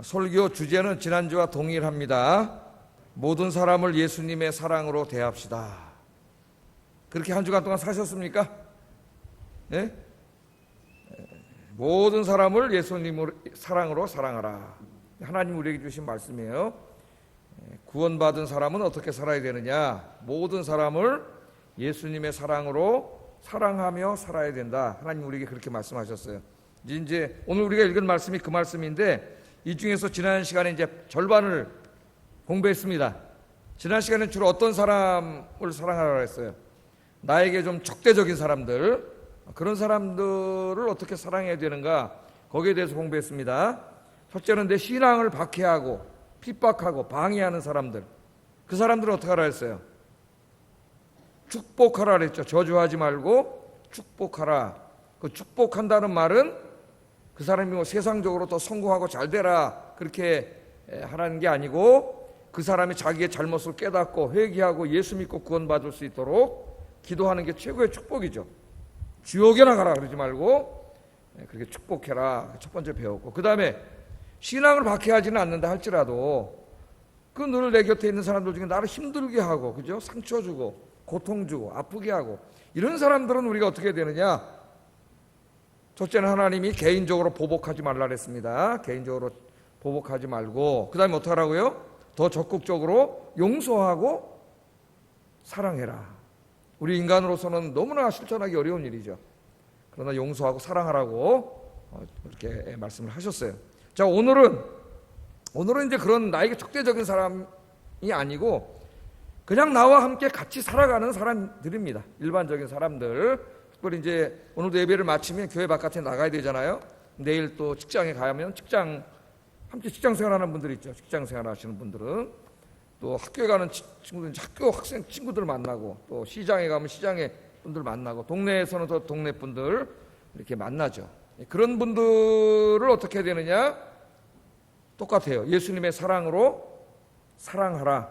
설교 주제는 지난주와 동일합니다. 모든 사람을 예수님의 사랑으로 대합시다. 그렇게 한 주간 동안 사셨습니까? 네? 모든 사람을 예수님의 사랑으로 사랑하라. 하나님 우리에게 주신 말씀이에요. 구원받은 사람은 어떻게 살아야 되느냐? 모든 사람을 예수님의 사랑으로 사랑하며 살아야 된다. 하나님 우리에게 그렇게 말씀하셨어요. 이제 오늘 우리가 읽은 말씀이 그 말씀인데, 이 중에서 지난 시간에 이제 절반을 공부했습니다. 지난 시간에 주로 어떤 사람을 사랑하라고 했어요? 나에게 좀 적대적인 사람들, 그런 사람들을 어떻게 사랑해야 되는가, 거기에 대해서 공부했습니다. 첫째는 내 신앙을 박해하고 핍박하고 방해하는 사람들, 그 사람들은 어떻게 하라 했어요? 축복하라 그랬죠. 저주하지 말고 축복하라. 그 축복한다는 말은 그 사람이 뭐 세상적으로 더 성공하고 잘 되라 그렇게 하라는 게 아니고, 그 사람이 자기의 잘못을 깨닫고 회개하고 예수 믿고 구원받을 수 있도록 기도하는 게 최고의 축복이죠. 지옥에 나가라 그러지 말고 그렇게 축복해라. 첫 번째 배웠고, 그 다음에 신앙을 박해하지는 않는다 할지라도 그 늘 내 곁에 있는 사람들 중에 나를 힘들게 하고, 그죠? 상처 주고 고통 주고 아프게 하고, 이런 사람들은 우리가 어떻게 해야 되느냐? 첫째는 하나님이 개인적으로 보복하지 말라 그랬습니다. 개인적으로 보복하지 말고, 그 다음에 어떻게 하라고요? 더 적극적으로 용서하고 사랑해라. 우리 인간으로서는 너무나 실천하기 어려운 일이죠. 그러나 용서하고 사랑하라고 이렇게 말씀을 하셨어요. 자, 오늘은 이제 그런 나에게 적대적인 사람이 아니고 그냥 나와 함께 같이 살아가는 사람들입니다. 일반적인 사람들. 특별히 이제 오늘도 예배를 마치면 교회 바깥에 나가야 되잖아요. 내일 또 직장에 가면 함께 직장 생활하는 분들 있죠. 직장 생활하시는 분들은 또 학교에 가는 친구들, 학교 학생 친구들 만나고, 또 시장에 가면 시장에 분들 만나고, 동네에서는 또 동네 분들 이렇게 만나죠. 그런 분들을 어떻게 해야 되느냐? 똑같아요. 예수님의 사랑으로 사랑하라.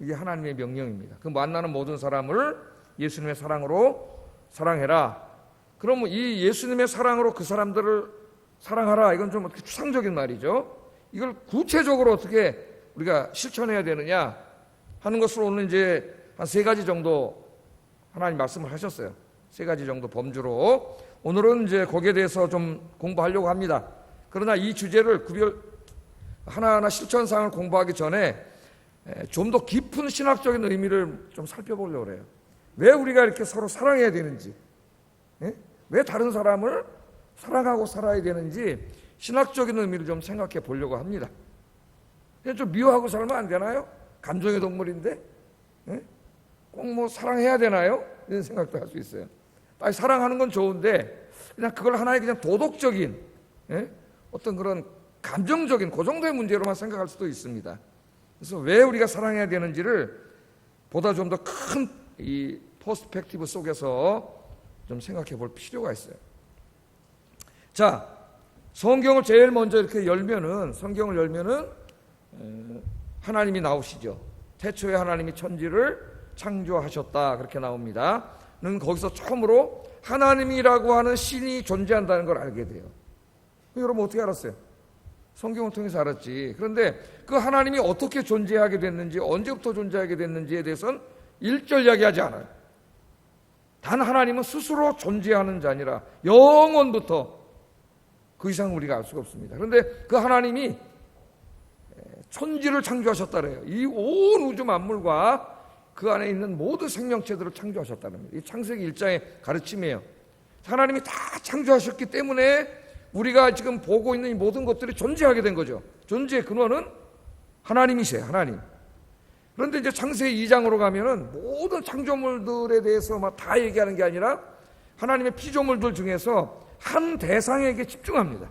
이게 하나님의 명령입니다. 그 만나는 모든 사람을 예수님의 사랑으로 사랑해라. 그러면 이 예수님의 사랑으로 그 사람들을 사랑하라, 이건 좀 어떻게 추상적인 말이죠. 이걸 구체적으로 어떻게 우리가 실천해야 되느냐 하는 것을 오늘 이제 한 3가지 정도 하나님 말씀을 하셨어요. 3가지 정도 범주로 오늘은 이제 거기에 대해서 좀 공부하려고 합니다. 그러나 이 주제를 하나하나 실천상을 공부하기 전에 좀 더 깊은 신학적인 의미를 좀 살펴보려고 그래요. 왜 우리가 이렇게 서로 사랑해야 되는지, 왜 다른 사람을 사랑하고 살아야 되는지 신학적인 의미를 좀 생각해 보려고 합니다. 그냥 좀 미워하고 살면 안 되나요? 감정의 동물인데 꼭 뭐 사랑해야 되나요? 이런 생각도 할 수 있어요. 아니, 사랑하는 건 좋은데 그냥 그걸 하나의 그냥 도덕적인 어떤 그런 감정적인 그 정도의 문제로만 생각할 수도 있습니다. 그래서 왜 우리가 사랑해야 되는지를 보다 좀 더 큰 이 퍼스펙티브 속에서 좀 생각해 볼 필요가 있어요. 자, 성경을 제일 먼저 이렇게 열면은, 성경을 열면은 하나님이 나오시죠. 태초에 하나님이 천지를 창조하셨다 그렇게 나옵니다. 는 거기서 처음으로 하나님이라고 하는 신이 존재한다는 걸 알게 돼요. 여러분 어떻게 알았어요? 성경을 통해서 알았지. 그런데 그 하나님이 어떻게 존재하게 됐는지, 언제부터 존재하게 됐는지에 대해서는 1절 이야기하지 않아요. 단 하나님은 스스로 존재하는 자니라. 영원부터 그 이상 우리가 알 수가 없습니다. 그런데 그 하나님이 천지를 창조하셨다래요. 이 온 우주 만물과 그 안에 있는 모든 생명체들을 창조하셨다는 겁니다. 이 창세기 1장의 가르침이에요. 하나님이 다 창조하셨기 때문에 우리가 지금 보고 있는 이 모든 것들이 존재하게 된 거죠. 존재의 근원은 하나님이세요. 하나님. 그런데 이제 창세기 2장으로 가면은 모든 창조물들에 대해서 막 다 얘기하는 게 아니라 하나님의 피조물들 중에서 한 대상에게 집중합니다.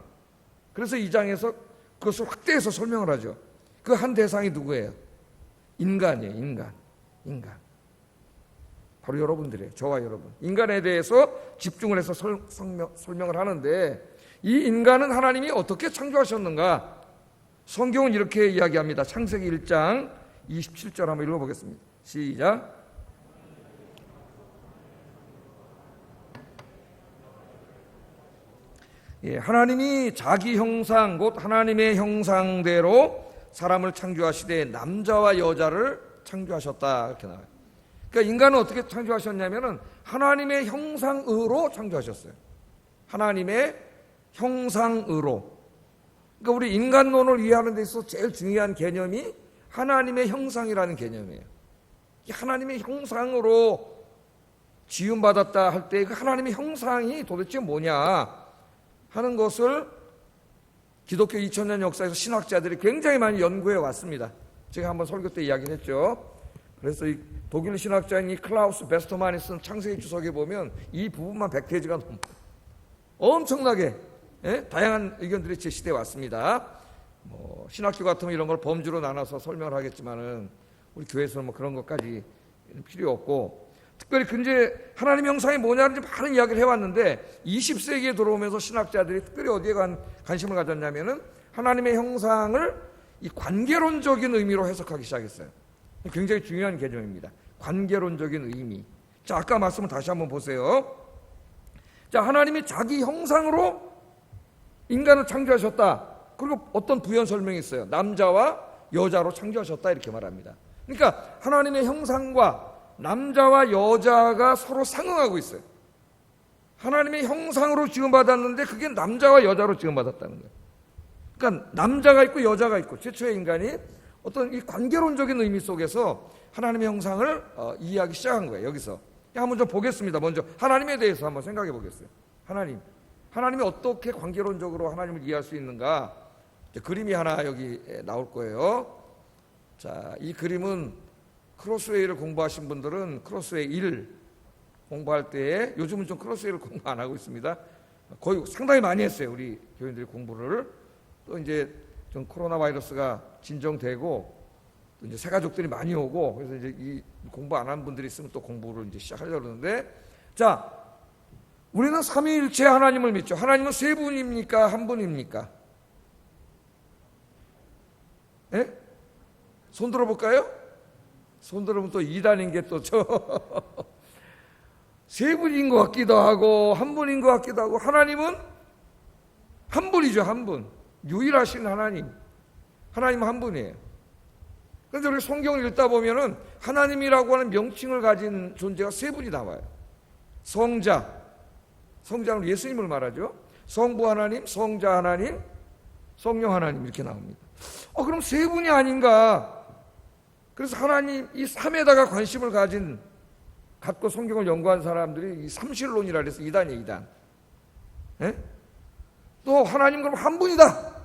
그래서 2장에서 그것을 확대해서 설명을 하죠. 그 한 대상이 누구예요? 인간이에요. 인간. 바로 여러분들이에요. 저와 여러분. 인간에 대해서 집중을 해서 설명을 하는데, 이 인간은 하나님이 어떻게 창조하셨는가? 성경은 이렇게 이야기합니다. 창세기 1장 27절 한번 읽어보겠습니다. 시작. 하나님이 자기 형상 곧 하나님의 형상대로 사람을 창조하시되 남자와 여자를 창조하셨다 이렇게 나와요. 그러니까 인간은 어떻게 창조하셨냐면은 하나님의 형상으로 창조하셨어요. 하나님의 형상으로. 그러니까 우리 인간론을 이해하는 데 있어서 제일 중요한 개념이 하나님의 형상이라는 개념이에요. 하나님의 형상으로 지음받았다 할 때 그 하나님의 형상이 도대체 뭐냐 하는 것을 기독교 2000년 역사에서 신학자들이 굉장히 많이 연구해 왔습니다. 제가 한번 설교 때 이야기를 했죠. 그래서 이 독일 신학자인 이 클라우스 베스터만이 쓴 창세기 주석에 보면 이 부분만 100페이지가 넘고 엄청나게 다양한 의견들이 제시되어 왔습니다. 신학교 같으면 이런 걸 범주로 나눠서 설명을 하겠지만은 우리 교회에서는 그런 것까지 필요 없고, 특별히 근제 하나님의 형상이 뭐냐는 많은 이야기를 해왔는데 20세기에 들어오면서 신학자들이 특별히 어디에 관심을 가졌냐면은 하나님의 형상을 이 관계론적인 의미로 해석하기 시작했어요. 굉장히 중요한 개념입니다. 관계론적인 의미. 자, 아까 말씀을 다시 한번 보세요. 자, 하나님이 자기 형상으로 인간을 창조하셨다. 그리고 어떤 부연 설명이 있어요. 남자와 여자로 창조하셨다 이렇게 말합니다. 그러니까 하나님의 형상과 남자와 여자가 서로 상응하고 있어요. 하나님의 형상으로 지음받았는데 그게 남자와 여자로 지음받았다는 거예요. 그러니까 남자가 있고 여자가 있고 최초의 인간이 어떤 이 관계론적인 의미 속에서 하나님의 형상을 이해하기 시작한 거예요. 여기서 한번 좀 보겠습니다. 먼저 하나님에 대해서 한번 생각해 보겠어요. 하나님이 어떻게 관계론적으로 하나님을 이해할 수 있는가? 그림이 하나 여기 나올 거예요. 자, 이 그림은 크로스웨이를 공부하신 분들은 크로스웨이 1 공부할 때에, 요즘은 좀 크로스웨이를 공부 안 하고 있습니다. 거의 상당히 많이 했어요. 우리 교인들이 공부를. 또 이제 좀 코로나 바이러스가 진정되고 또 이제 새 가족들이 많이 오고, 그래서 이제 이 공부 안 한 분들이 있으면 또 공부를 이제 시작하려고 그러는데, 자, 우리는 삼위일체 하나님을 믿죠. 하나님은 세 분입니까? 한 분입니까? 예? 손 들어볼까요? 손 들어보면 또 이단인 게 또 세 분인 것 같기도 하고 한 분인 것 같기도 하고, 하나님은 한 분이죠. 한 분. 유일하신 하나님은 한 분이에요. 그런데 우리 성경을 읽다 보면은 하나님이라고 하는 명칭을 가진 존재가 세 분이 나와요. 성자는 예수님을 말하죠. 성부 하나님, 성자 하나님, 성령 하나님 이렇게 나옵니다. 그럼 세 분이 아닌가? 그래서 하나님 이 삼에다가 관심을 갖고 성경을 연구한 사람들이 이 삼실론이라 해서 이단이에요, 이단. 예? 또 하나님 그럼 한 분이다.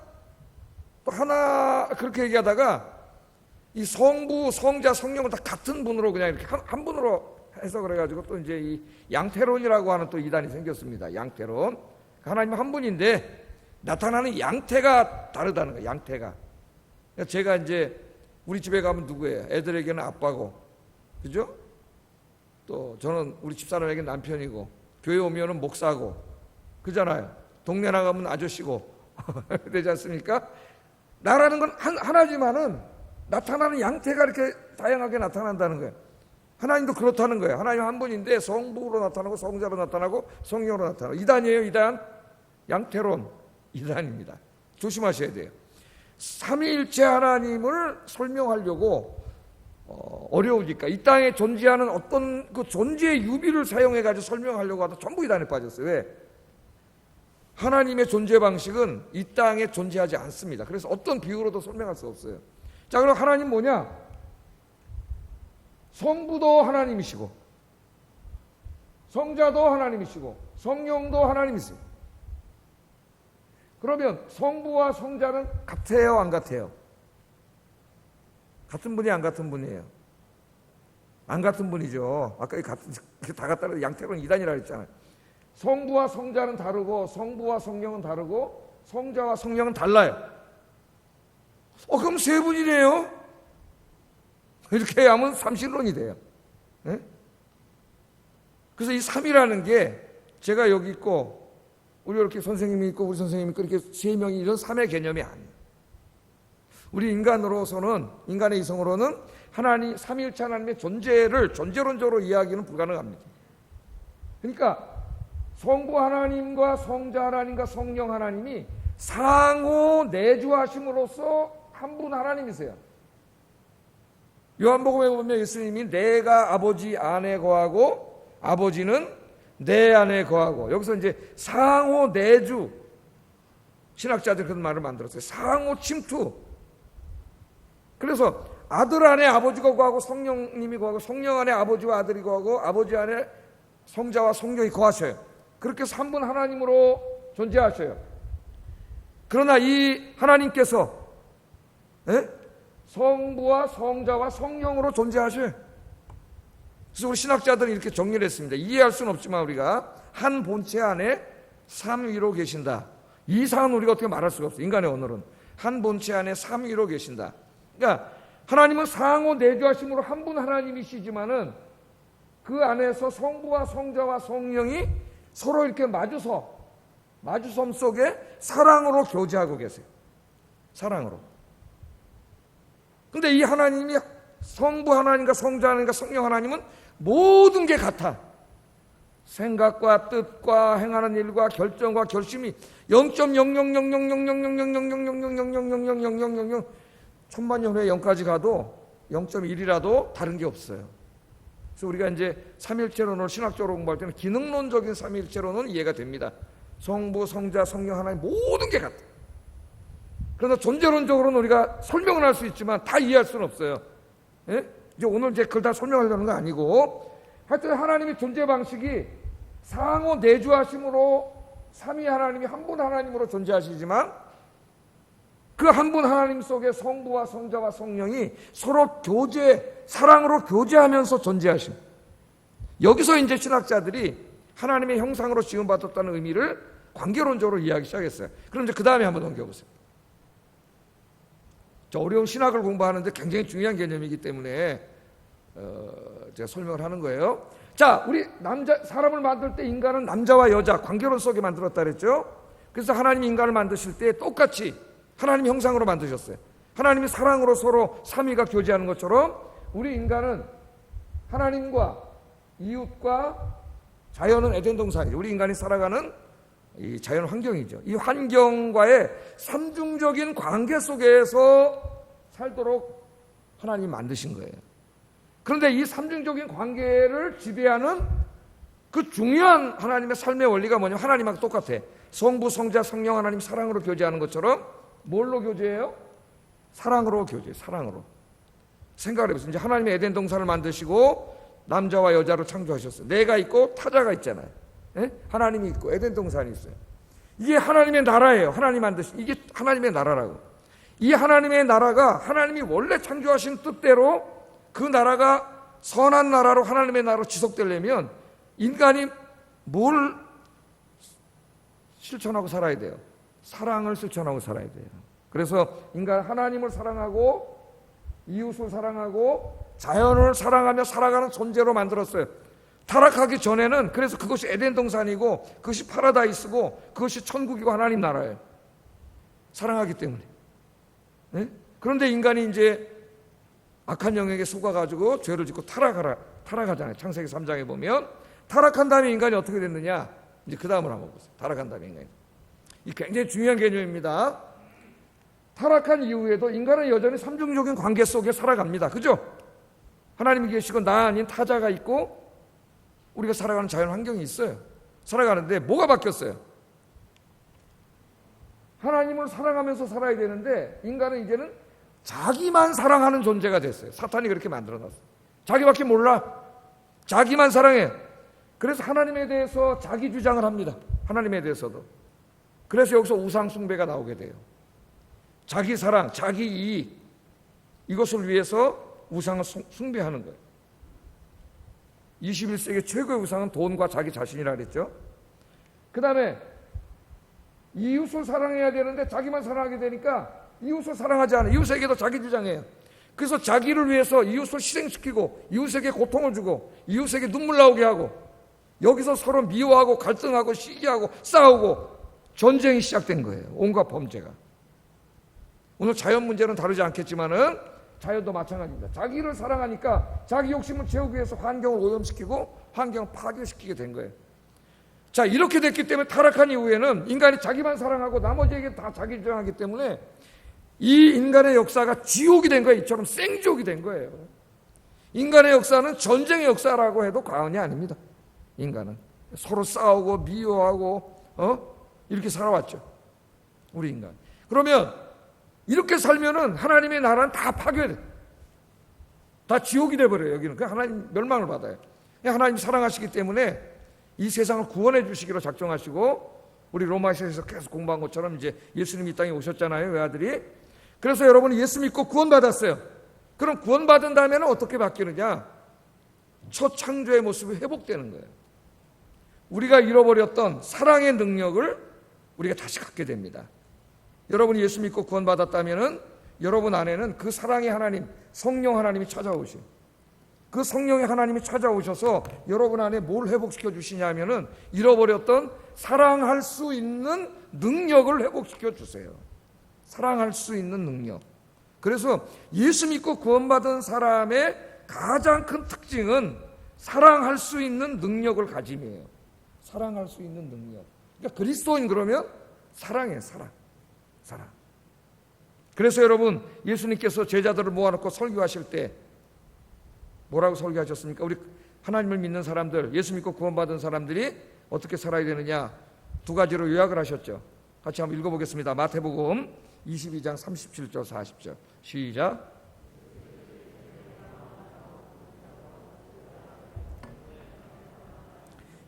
또 하나 그렇게 얘기하다가 이 성부, 성자, 성령을 다 같은 분으로 그냥 이렇게 한 분으로 해석을 해가지고 또 이제 이 양태론이라고 하는 또 이단이 생겼습니다. 양태론. 하나님은 한 분인데 나타나는 양태가 다르다는 거예요. 양태가. 제가 이제 우리 집에 가면 누구예요? 애들에게는 아빠고, 그죠? 또 저는 우리 집사람에게 남편이고, 교회 오면은 목사고, 그잖아요. 동네 나가면 아저씨고 되지 않습니까? 나라는 건 하나지만은 나타나는 양태가 이렇게 다양하게 나타난다는 거예요. 하나님도 그렇다는 거예요. 하나님 한 분인데 성부로 나타나고 성자로 나타나고 성령으로 나타나고. 이단이에요, 이단. 양태론 이단입니다. 조심하셔야 돼요. 삼위일체 하나님을 설명하려고 어려우니까 이 땅에 존재하는 어떤 그 존재의 유비를 사용해가지고 설명하려고 하다 전부 이단에 빠졌어요. 왜? 하나님의 존재 방식은 이 땅에 존재하지 않습니다. 그래서 어떤 비유로도 설명할 수 없어요. 자, 그럼 하나님 뭐냐? 성부도 하나님이시고, 성자도 하나님이시고, 성령도 하나님이세요. 그러면 성부와 성자는 같아요, 안 같아요? 같은 분이 안 같은 분이에요? 안 같은 분이죠. 아까 다 같다는 양태론 이단이라고 했잖아요. 성부와 성자는 다르고 성부와 성령은 다르고 성자와 성령은 달라요. 그럼 세 분이네요? 이렇게 하면 삼실론이 돼요. 네? 그래서 이 삼이라는 게 제가 여기 있고 우리 이렇게 선생님이 있고 우리 선생님이 있고 이렇게 세 명이 이런 삼의 개념이 아니에요. 우리 인간으로서는, 인간의 이성으로는 하나님, 삼위일체 하나님의 존재를 존재론적으로 이해하기는 불가능합니다. 그러니까 성부 하나님과 성자 하나님과 성령 하나님이 상호 내주하심으로써 한 분 하나님이세요. 요한복음에 보면 예수님이 내가 아버지 안에 거하고 아버지는 내 안에 거하고, 여기서 이제 상호 내주, 신학자들이 그런 말을 만들었어요. 상호 침투. 그래서 아들 안에 아버지가 거하고 성령님이 거하고 성령 안에 아버지와 아들이 거하고 아버지 안에 성자와 성령이 거하셔요. 그렇게 해서 한 분 하나님으로 존재하셔요. 그러나 이 하나님께서 성부와 성자와 성령으로 존재하셔요. 그래서 우리 신학자들이 이렇게 정리를 했습니다. 이해할 수는 없지만 우리가 한 본체 안에 삼위로 계신다. 이 이상은 우리가 어떻게 말할 수가 없어요. 인간의 언어는 한 본체 안에 삼위로 계신다. 그러니까 하나님은 상호 내주하심으로 한 분 하나님이시지만은 그 안에서 성부와 성자와 성령이 서로 이렇게 마주섬 속에 사랑으로 교제하고 계세요. 사랑으로. 근데 이 하나님이 성부 하나님과 성자 하나님과 성령 하나님은 모든 게 같아. 생각과 뜻과 행하는 일과 결정과 결심이 0.0000000000000000000000 천만 년 후에 0까지 가도 0.1이라도 다른 게 없어요. 그래서 우리가 이제 삼일체론을 신학적으로 공부할 때는 기능론적인 삼일체론은 이해가 됩니다. 성부, 성자, 성령 하나님 모든 게 같아. 그러나 존재론적으로는 우리가 설명은 할 수 있지만 다 이해할 수는 없어요. 예? 이제 오늘 이제 그걸 다 설명하려는 거 아니고, 하여튼 하나님의 존재 방식이 상호 내주하심으로 삼위 하나님이 한 분 하나님으로 존재하시지만 그 한 분 하나님 속에 성부와 성자와 성령이 서로 사랑으로 교제하면서 존재하심. 여기서 이제 신학자들이 하나님의 형상으로 지음받았다는 의미를 관계론적으로 이해하기 시작했어요. 그럼 이제 그 다음에 한번 넘겨보세요. 저 어려운 신학을 공부하는데 굉장히 중요한 개념이기 때문에 제가 설명을 하는 거예요. 자, 우리 사람을 만들 때 인간은 남자와 여자 관계론 속에 만들었다 그랬죠. 그래서 하나님이 인간을 만드실 때 똑같이 하나님 형상으로 만드셨어요. 하나님이 사랑으로 서로 삼위가 교제하는 것처럼 우리 인간은 하나님과 이웃과 자연은 에덴 동산이죠. 우리 인간이 살아가는 이 자연 환경이죠. 이 환경과의 삼중적인 관계 속에서 살도록 하나님이 만드신 거예요. 그런데 이 삼중적인 관계를 지배하는 그 중요한 하나님의 삶의 원리가 뭐냐면 하나님하고 똑같아. 성부, 성자, 성령 하나님 사랑으로 교제하는 것처럼 뭘로 교제해요? 사랑으로 교제해요. 사랑으로. 생각을 해보세요. 이제 하나님의 에덴 동산을 만드시고 남자와 여자로 창조하셨어요. 내가 있고 타자가 있잖아요. 예? 하나님이 있고 에덴 동산이 있어요. 이게 하나님의 나라예요. 하나님 만드신 이게 하나님의 나라라고. 이 하나님의 나라가 하나님이 원래 창조하신 뜻대로 그 나라가 선한 나라로 하나님의 나라로 지속되려면 인간이 뭘 실천하고 살아야 돼요? 사랑을 실천하고 살아야 돼요. 그래서 인간 하나님을 사랑하고 이웃을 사랑하고 자연을 사랑하며 살아가는 존재로 만들었어요. 타락하기 전에는 그래서 그것이 에덴 동산이고 그것이 파라다이스고 그것이 천국이고 하나님 나라예요. 사랑하기 때문에. 네? 그런데 인간이 이제 악한 영역에 속아가지고 죄를 짓고 타락하잖아요. 창세기 3장에 보면 타락한 다음에 인간이 어떻게 됐느냐, 이제 그 다음을 한번 보세요. 타락한 다음에 인간이. 이 굉장히 중요한 개념입니다. 타락한 이후에도 인간은 여전히 삼중적인 관계 속에 살아갑니다. 그죠? 하나님이 계시고 나 아닌 타자가 있고 우리가 살아가는 자연 환경이 있어요. 살아가는데 뭐가 바뀌었어요? 하나님을 사랑하면서 살아야 되는데 인간은 이제는 자기만 사랑하는 존재가 됐어요. 사탄이 그렇게 만들어놨어요. 자기밖에 몰라. 자기만 사랑해. 그래서 하나님에 대해서 자기 주장을 합니다. 하나님에 대해서도. 그래서 여기서 우상 숭배가 나오게 돼요. 자기 사랑, 자기 이익, 이것을 위해서 우상을 숭배하는 거예요. 21세기 최고의 우상은 돈과 자기 자신이라 그랬죠. 그 다음에 이웃을 사랑해야 되는데 자기만 사랑하게 되니까 이웃을 사랑하지 않아요. 이웃에게도 자기 주장해요. 그래서 자기를 위해서 이웃을 희생시키고 이웃에게 고통을 주고 이웃에게 눈물 나오게 하고 여기서 서로 미워하고 갈등하고 시기하고 싸우고 전쟁이 시작된 거예요. 온갖 범죄가. 오늘 자연 문제는 다루지 않겠지만은 자연도 마찬가지입니다. 자기를 사랑하니까 자기 욕심을 채우기 위해서 환경을 오염시키고 환경을 파괴시키게 된 거예요. 자, 이렇게 됐기 때문에 타락한 이후에는 인간이 자기만 사랑하고 나머지에게 다 자기 주장하기 때문에 이 인간의 역사가 지옥이 된 거예요. 이처럼 생지옥이 된 거예요. 인간의 역사는 전쟁의 역사라고 해도 과언이 아닙니다. 인간은 서로 싸우고 미워하고 이렇게 살아왔죠. 우리 인간. 그러면 이렇게 살면은 하나님의 나라는 다 파괴돼. 다 지옥이 돼버려요. 여기는 그 하나님 멸망을 받아요. 하나님 사랑하시기 때문에 이 세상을 구원해 주시기로 작정하시고, 우리 로마서에서 계속 공부한 것처럼 이제 예수님이 이 땅에 오셨잖아요, 외아들이. 그래서 여러분이 예수 믿고 구원받았어요. 그럼 구원받은 다음에는 어떻게 바뀌느냐? 첫 창조의 모습이 회복되는 거예요. 우리가 잃어버렸던 사랑의 능력을 우리가 다시 갖게 됩니다. 여러분이 예수 믿고 구원받았다면은 여러분 안에는 그 사랑의 하나님, 성령 하나님이 찾아오셔요. 그 성령의 하나님이 찾아오셔서 여러분 안에 뭘 회복시켜 주시냐면은 잃어버렸던 사랑할 수 있는 능력을 회복시켜 주세요. 사랑할 수 있는 능력. 그래서 예수 믿고 구원받은 사람의 가장 큰 특징은 사랑할 수 있는 능력을 가짐이에요. 사랑할 수 있는 능력. 그러니까 그리스도인 그러면 사랑이에요. 사랑. 그래서 여러분, 예수님께서 제자들을 모아놓고 설교하실 때 뭐라고 설교하셨습니까? 우리 하나님을 믿는 사람들, 예수 믿고 구원받은 사람들이 어떻게 살아야 되느냐, 두 가지로 요약을 하셨죠. 같이 한번 읽어보겠습니다. 마태복음 22장 37절 40절 시작.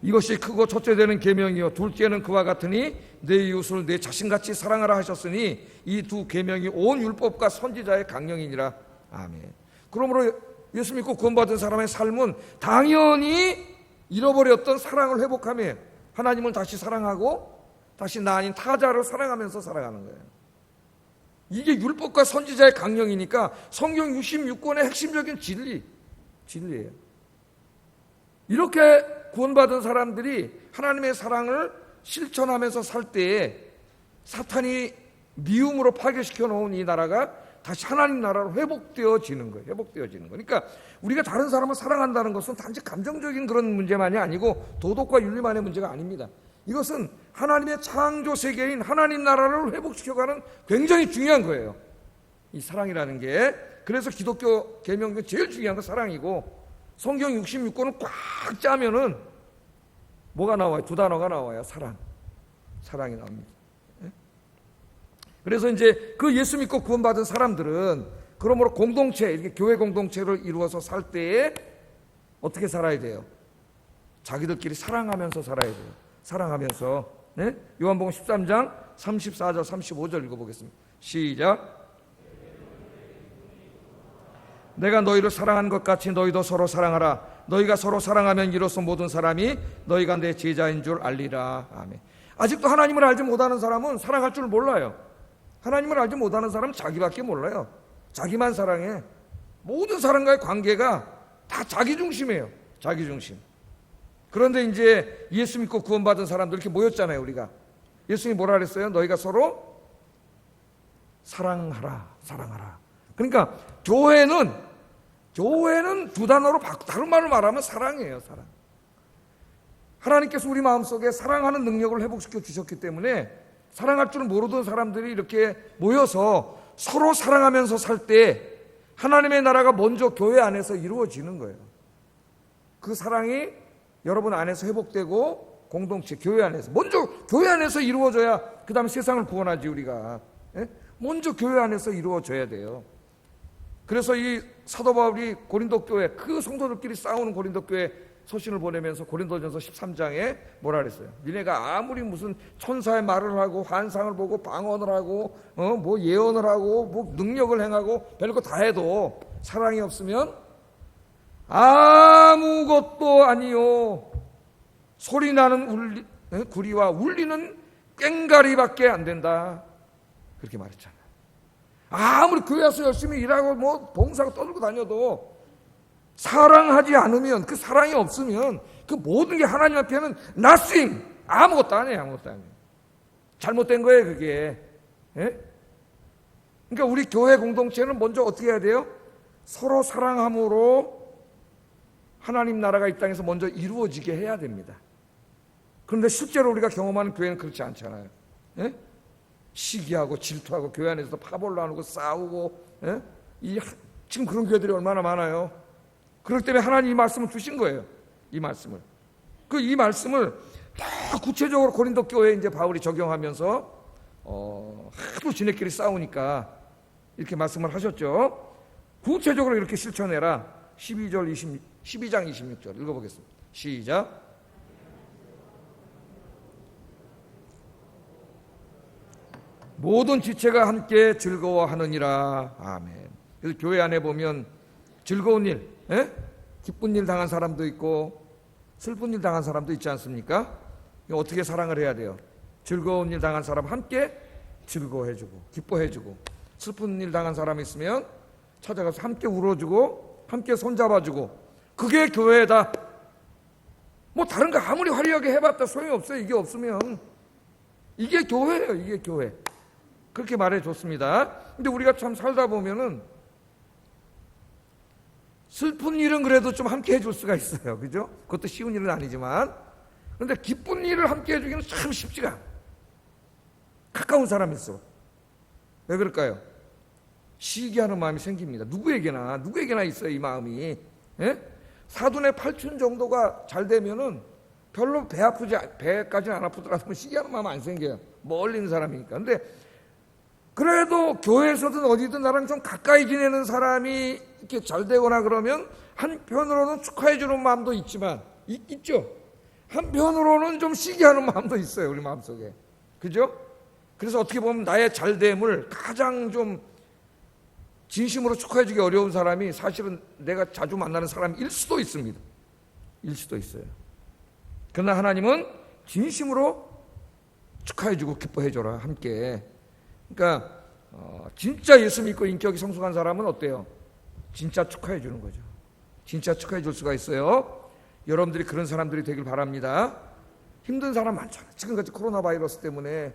이것이 크고 첫째 되는 계명이요 둘째는 그와 같으니 내 이웃을 내 자신같이 사랑하라 하셨으니 이 두 계명이 온 율법과 선지자의 강령이니라. 아멘. 그러므로 예수 믿고 구원받은 사람의 삶은 당연히 잃어버렸던 사랑을 회복하며 하나님을 다시 사랑하고 다시 나 아닌 타자를 사랑하면서 살아가는 거예요. 이게 율법과 선지자의 강령이니까 성경 66권의 핵심적인 진리예요. 이렇게 구원받은 사람들이 하나님의 사랑을 실천하면서 살 때에 사탄이 미움으로 파괴시켜 놓은 이 나라가 다시 하나님 나라로 회복되어지는 거예요. 그러니까 우리가 다른 사람을 사랑한다는 것은 단지 감정적인 그런 문제만이 아니고 도덕과 윤리만의 문제가 아닙니다. 이것은 하나님의 창조 세계인 하나님 나라를 회복시켜가는 굉장히 중요한 거예요. 이 사랑이라는 게. 그래서 기독교 계명 중 제일 중요한 건 사랑이고, 성경 66권을 꽉 짜면은 뭐가 나와요? 두 단어가 나와요. 사랑이 나옵니다. 그래서 이제 그 예수 믿고 구원받은 사람들은 그러므로 공동체, 이렇게 교회 공동체를 이루어서 살 때에 어떻게 살아야 돼요? 자기들끼리 사랑하면서 살아야 돼요. 사랑하면서. 네? 요한복음 13장 34절 35절 읽어보겠습니다. 시작. 내가 너희를 사랑한 것 같이 너희도 서로 사랑하라. 너희가 서로 사랑하면 이로써 모든 사람이 너희가 내 제자인 줄 알리라. 아멘. 아직도 하나님을 알지 못하는 사람은 사랑할 줄 몰라요. 하나님을 알지 못하는 사람은 자기밖에 몰라요. 자기만 사랑해. 모든 사람과의 관계가 다 자기 중심이에요. 자기 중심. 그런데 이제 예수 믿고 구원받은 사람들 이렇게 모였잖아요. 우리가. 예수님이 뭐라 그랬어요? 너희가 서로 사랑하라. 그러니까 교회는 두 단어로 다른 말로 말하면 사랑이에요. 사랑. 하나님께서 우리 마음속에 사랑하는 능력을 회복시켜 주셨기 때문에 사랑할 줄 모르던 사람들이 이렇게 모여서 서로 사랑하면서 살 때 하나님의 나라가 먼저 교회 안에서 이루어지는 거예요. 그 사랑이 여러분 안에서 회복되고 공동체, 교회 안에서 먼저 교회 안에서 이루어져야 그 다음에 세상을 구원하지 우리가. 먼저 교회 안에서 이루어져야 돼요. 그래서 이 사도 바울이 고린도 교회, 그 성도들끼리 싸우는 고린도 교회 서신을 보내면서 고린도전서 13장에 뭐라 그랬어요? 니네가 아무리 무슨 천사의 말을 하고 환상을 보고 방언을 하고 뭐 예언을 하고 뭐 능력을 행하고 별거 다 해도 사랑이 없으면 아무것도 아니요. 소리 나는 구리와 울리는 꽹가리밖에 안 된다. 그렇게 말했잖아요. 아무리 교회 와서 열심히 일하고 뭐 봉사하고 떠들고 다녀도 사랑하지 않으면, 그 사랑이 없으면 그 모든 게 하나님 앞에는 nothing, 아무것도 아니에요. 잘못된 거예요, 그게. 예? 그러니까 우리 교회 공동체는 먼저 어떻게 해야 돼요? 서로 사랑함으로 하나님 나라가 이 땅에서 먼저 이루어지게 해야 됩니다. 그런데 실제로 우리가 경험하는 교회는 그렇지 않잖아요. 예? 시기하고 질투하고 교회 안에서 파벌 나누고 싸우고, 예? 지금 그런 교회들이 얼마나 많아요. 그렇기 때문에 하나님 이 말씀을 주신 거예요. 이 말씀을. 이 말씀을 다 구체적으로 고린도 교회에 이제 바울이 적용하면서 하도 지네끼리 싸우니까 이렇게 말씀을 하셨죠. 구체적으로 이렇게 실천해라. 12장 26절 읽어보겠습니다. 시작. 모든 지체가 함께 즐거워하느니라. 아멘. 그래서 교회 안에 보면 즐거운 일, 기쁜 일 당한 사람도 있고 슬픈 일 당한 사람도 있지 않습니까? 어떻게 사랑을 해야 돼요? 즐거운 일 당한 사람 함께 즐거워해주고 기뻐해주고, 슬픈 일 당한 사람이 있으면 찾아가서 함께 울어주고 함께 손잡아주고, 그게 교회다. 뭐 다른 거 아무리 화려하게 해봤다 소용이 없어요. 이게 없으면. 이게 교회예요. 이게 교회. 그렇게 말해줬습니다. 근데 우리가 참 살다 보면은 슬픈 일은 그래도 좀 함께 해줄 수가 있어요. 그죠? 그것도 쉬운 일은 아니지만. 그런데 기쁜 일을 함께 해주기는 참 쉽지가 않아요. 가까운 사람일수록. 왜 그럴까요? 시기하는 마음이 생깁니다. 누구에게나 있어요, 이 마음이. 예? 사돈의 팔춘 정도가 잘 되면은 별로 배까지는 안 아프더라도 시기하는 마음 안 생겨요. 멀리 있는 사람이니까. 근데 그래도 교회에서든 어디든 나랑 좀 가까이 지내는 사람이 이렇게 잘 되거나 그러면 한편으로는 축하해주는 마음도 있지만, 있죠? 한편으로는 좀 시기하는 마음도 있어요, 우리 마음속에. 그죠? 그래서 어떻게 보면 나의 잘됨을 가장 좀 진심으로 축하해주기 어려운 사람이 사실은 내가 자주 만나는 사람일 수도 있습니다. 일 수도 있어요. 그러나 하나님은 진심으로 축하해주고 기뻐해줘라, 함께. 그러니까 진짜 예수 믿고 인격이 성숙한 사람은 어때요? 진짜 축하해 주는 거죠. 진짜 축하해 줄 수가 있어요. 여러분들이 그런 사람들이 되길 바랍니다. 힘든 사람 많잖아요. 지금같이 코로나 바이러스 때문에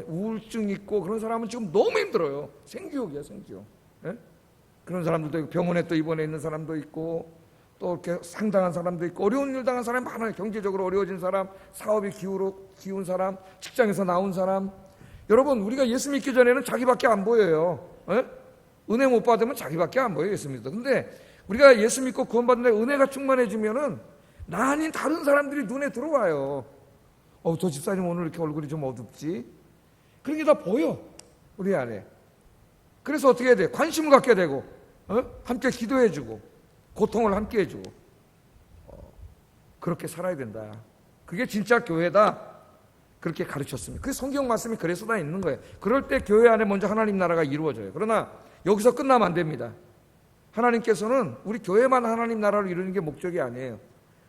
우울증 있고 그런 사람은 지금 너무 힘들어요. 생기욕이야, 생기욕. 그런 사람들도 있고, 병원에 또 입원해 있는 사람도 있고, 또 이렇게 상당한 사람도 있고, 어려운 일 당한 사람이 많아요. 경제적으로 어려워진 사람, 사업이 기운 사람, 직장에서 나온 사람. 여러분, 우리가 예수 믿기 전에는 자기밖에 안 보여요. 은혜 못 받으면 자기밖에 안 보여요, 예수 믿어도. 근데 우리가 예수 믿고 구원받는데 은혜가 충만해지면은 나 아닌 다른 사람들이 눈에 들어와요. 저 집사님 오늘 이렇게 얼굴이 좀 어둡지? 그런 게 다 보여, 우리 안에. 그래서 어떻게 해야 돼? 관심을 갖게 되고, 함께 기도해주고, 고통을 함께 해주고, 그렇게 살아야 된다. 그게 진짜 교회다. 그렇게 가르쳤습니다. 그 성경 말씀이 그래서 다 있는 거예요. 그럴 때 교회 안에 먼저 하나님 나라가 이루어져요. 그러나 여기서 끝나면 안 됩니다. 하나님께서는 우리 교회만 하나님 나라를 이루는 게 목적이 아니에요.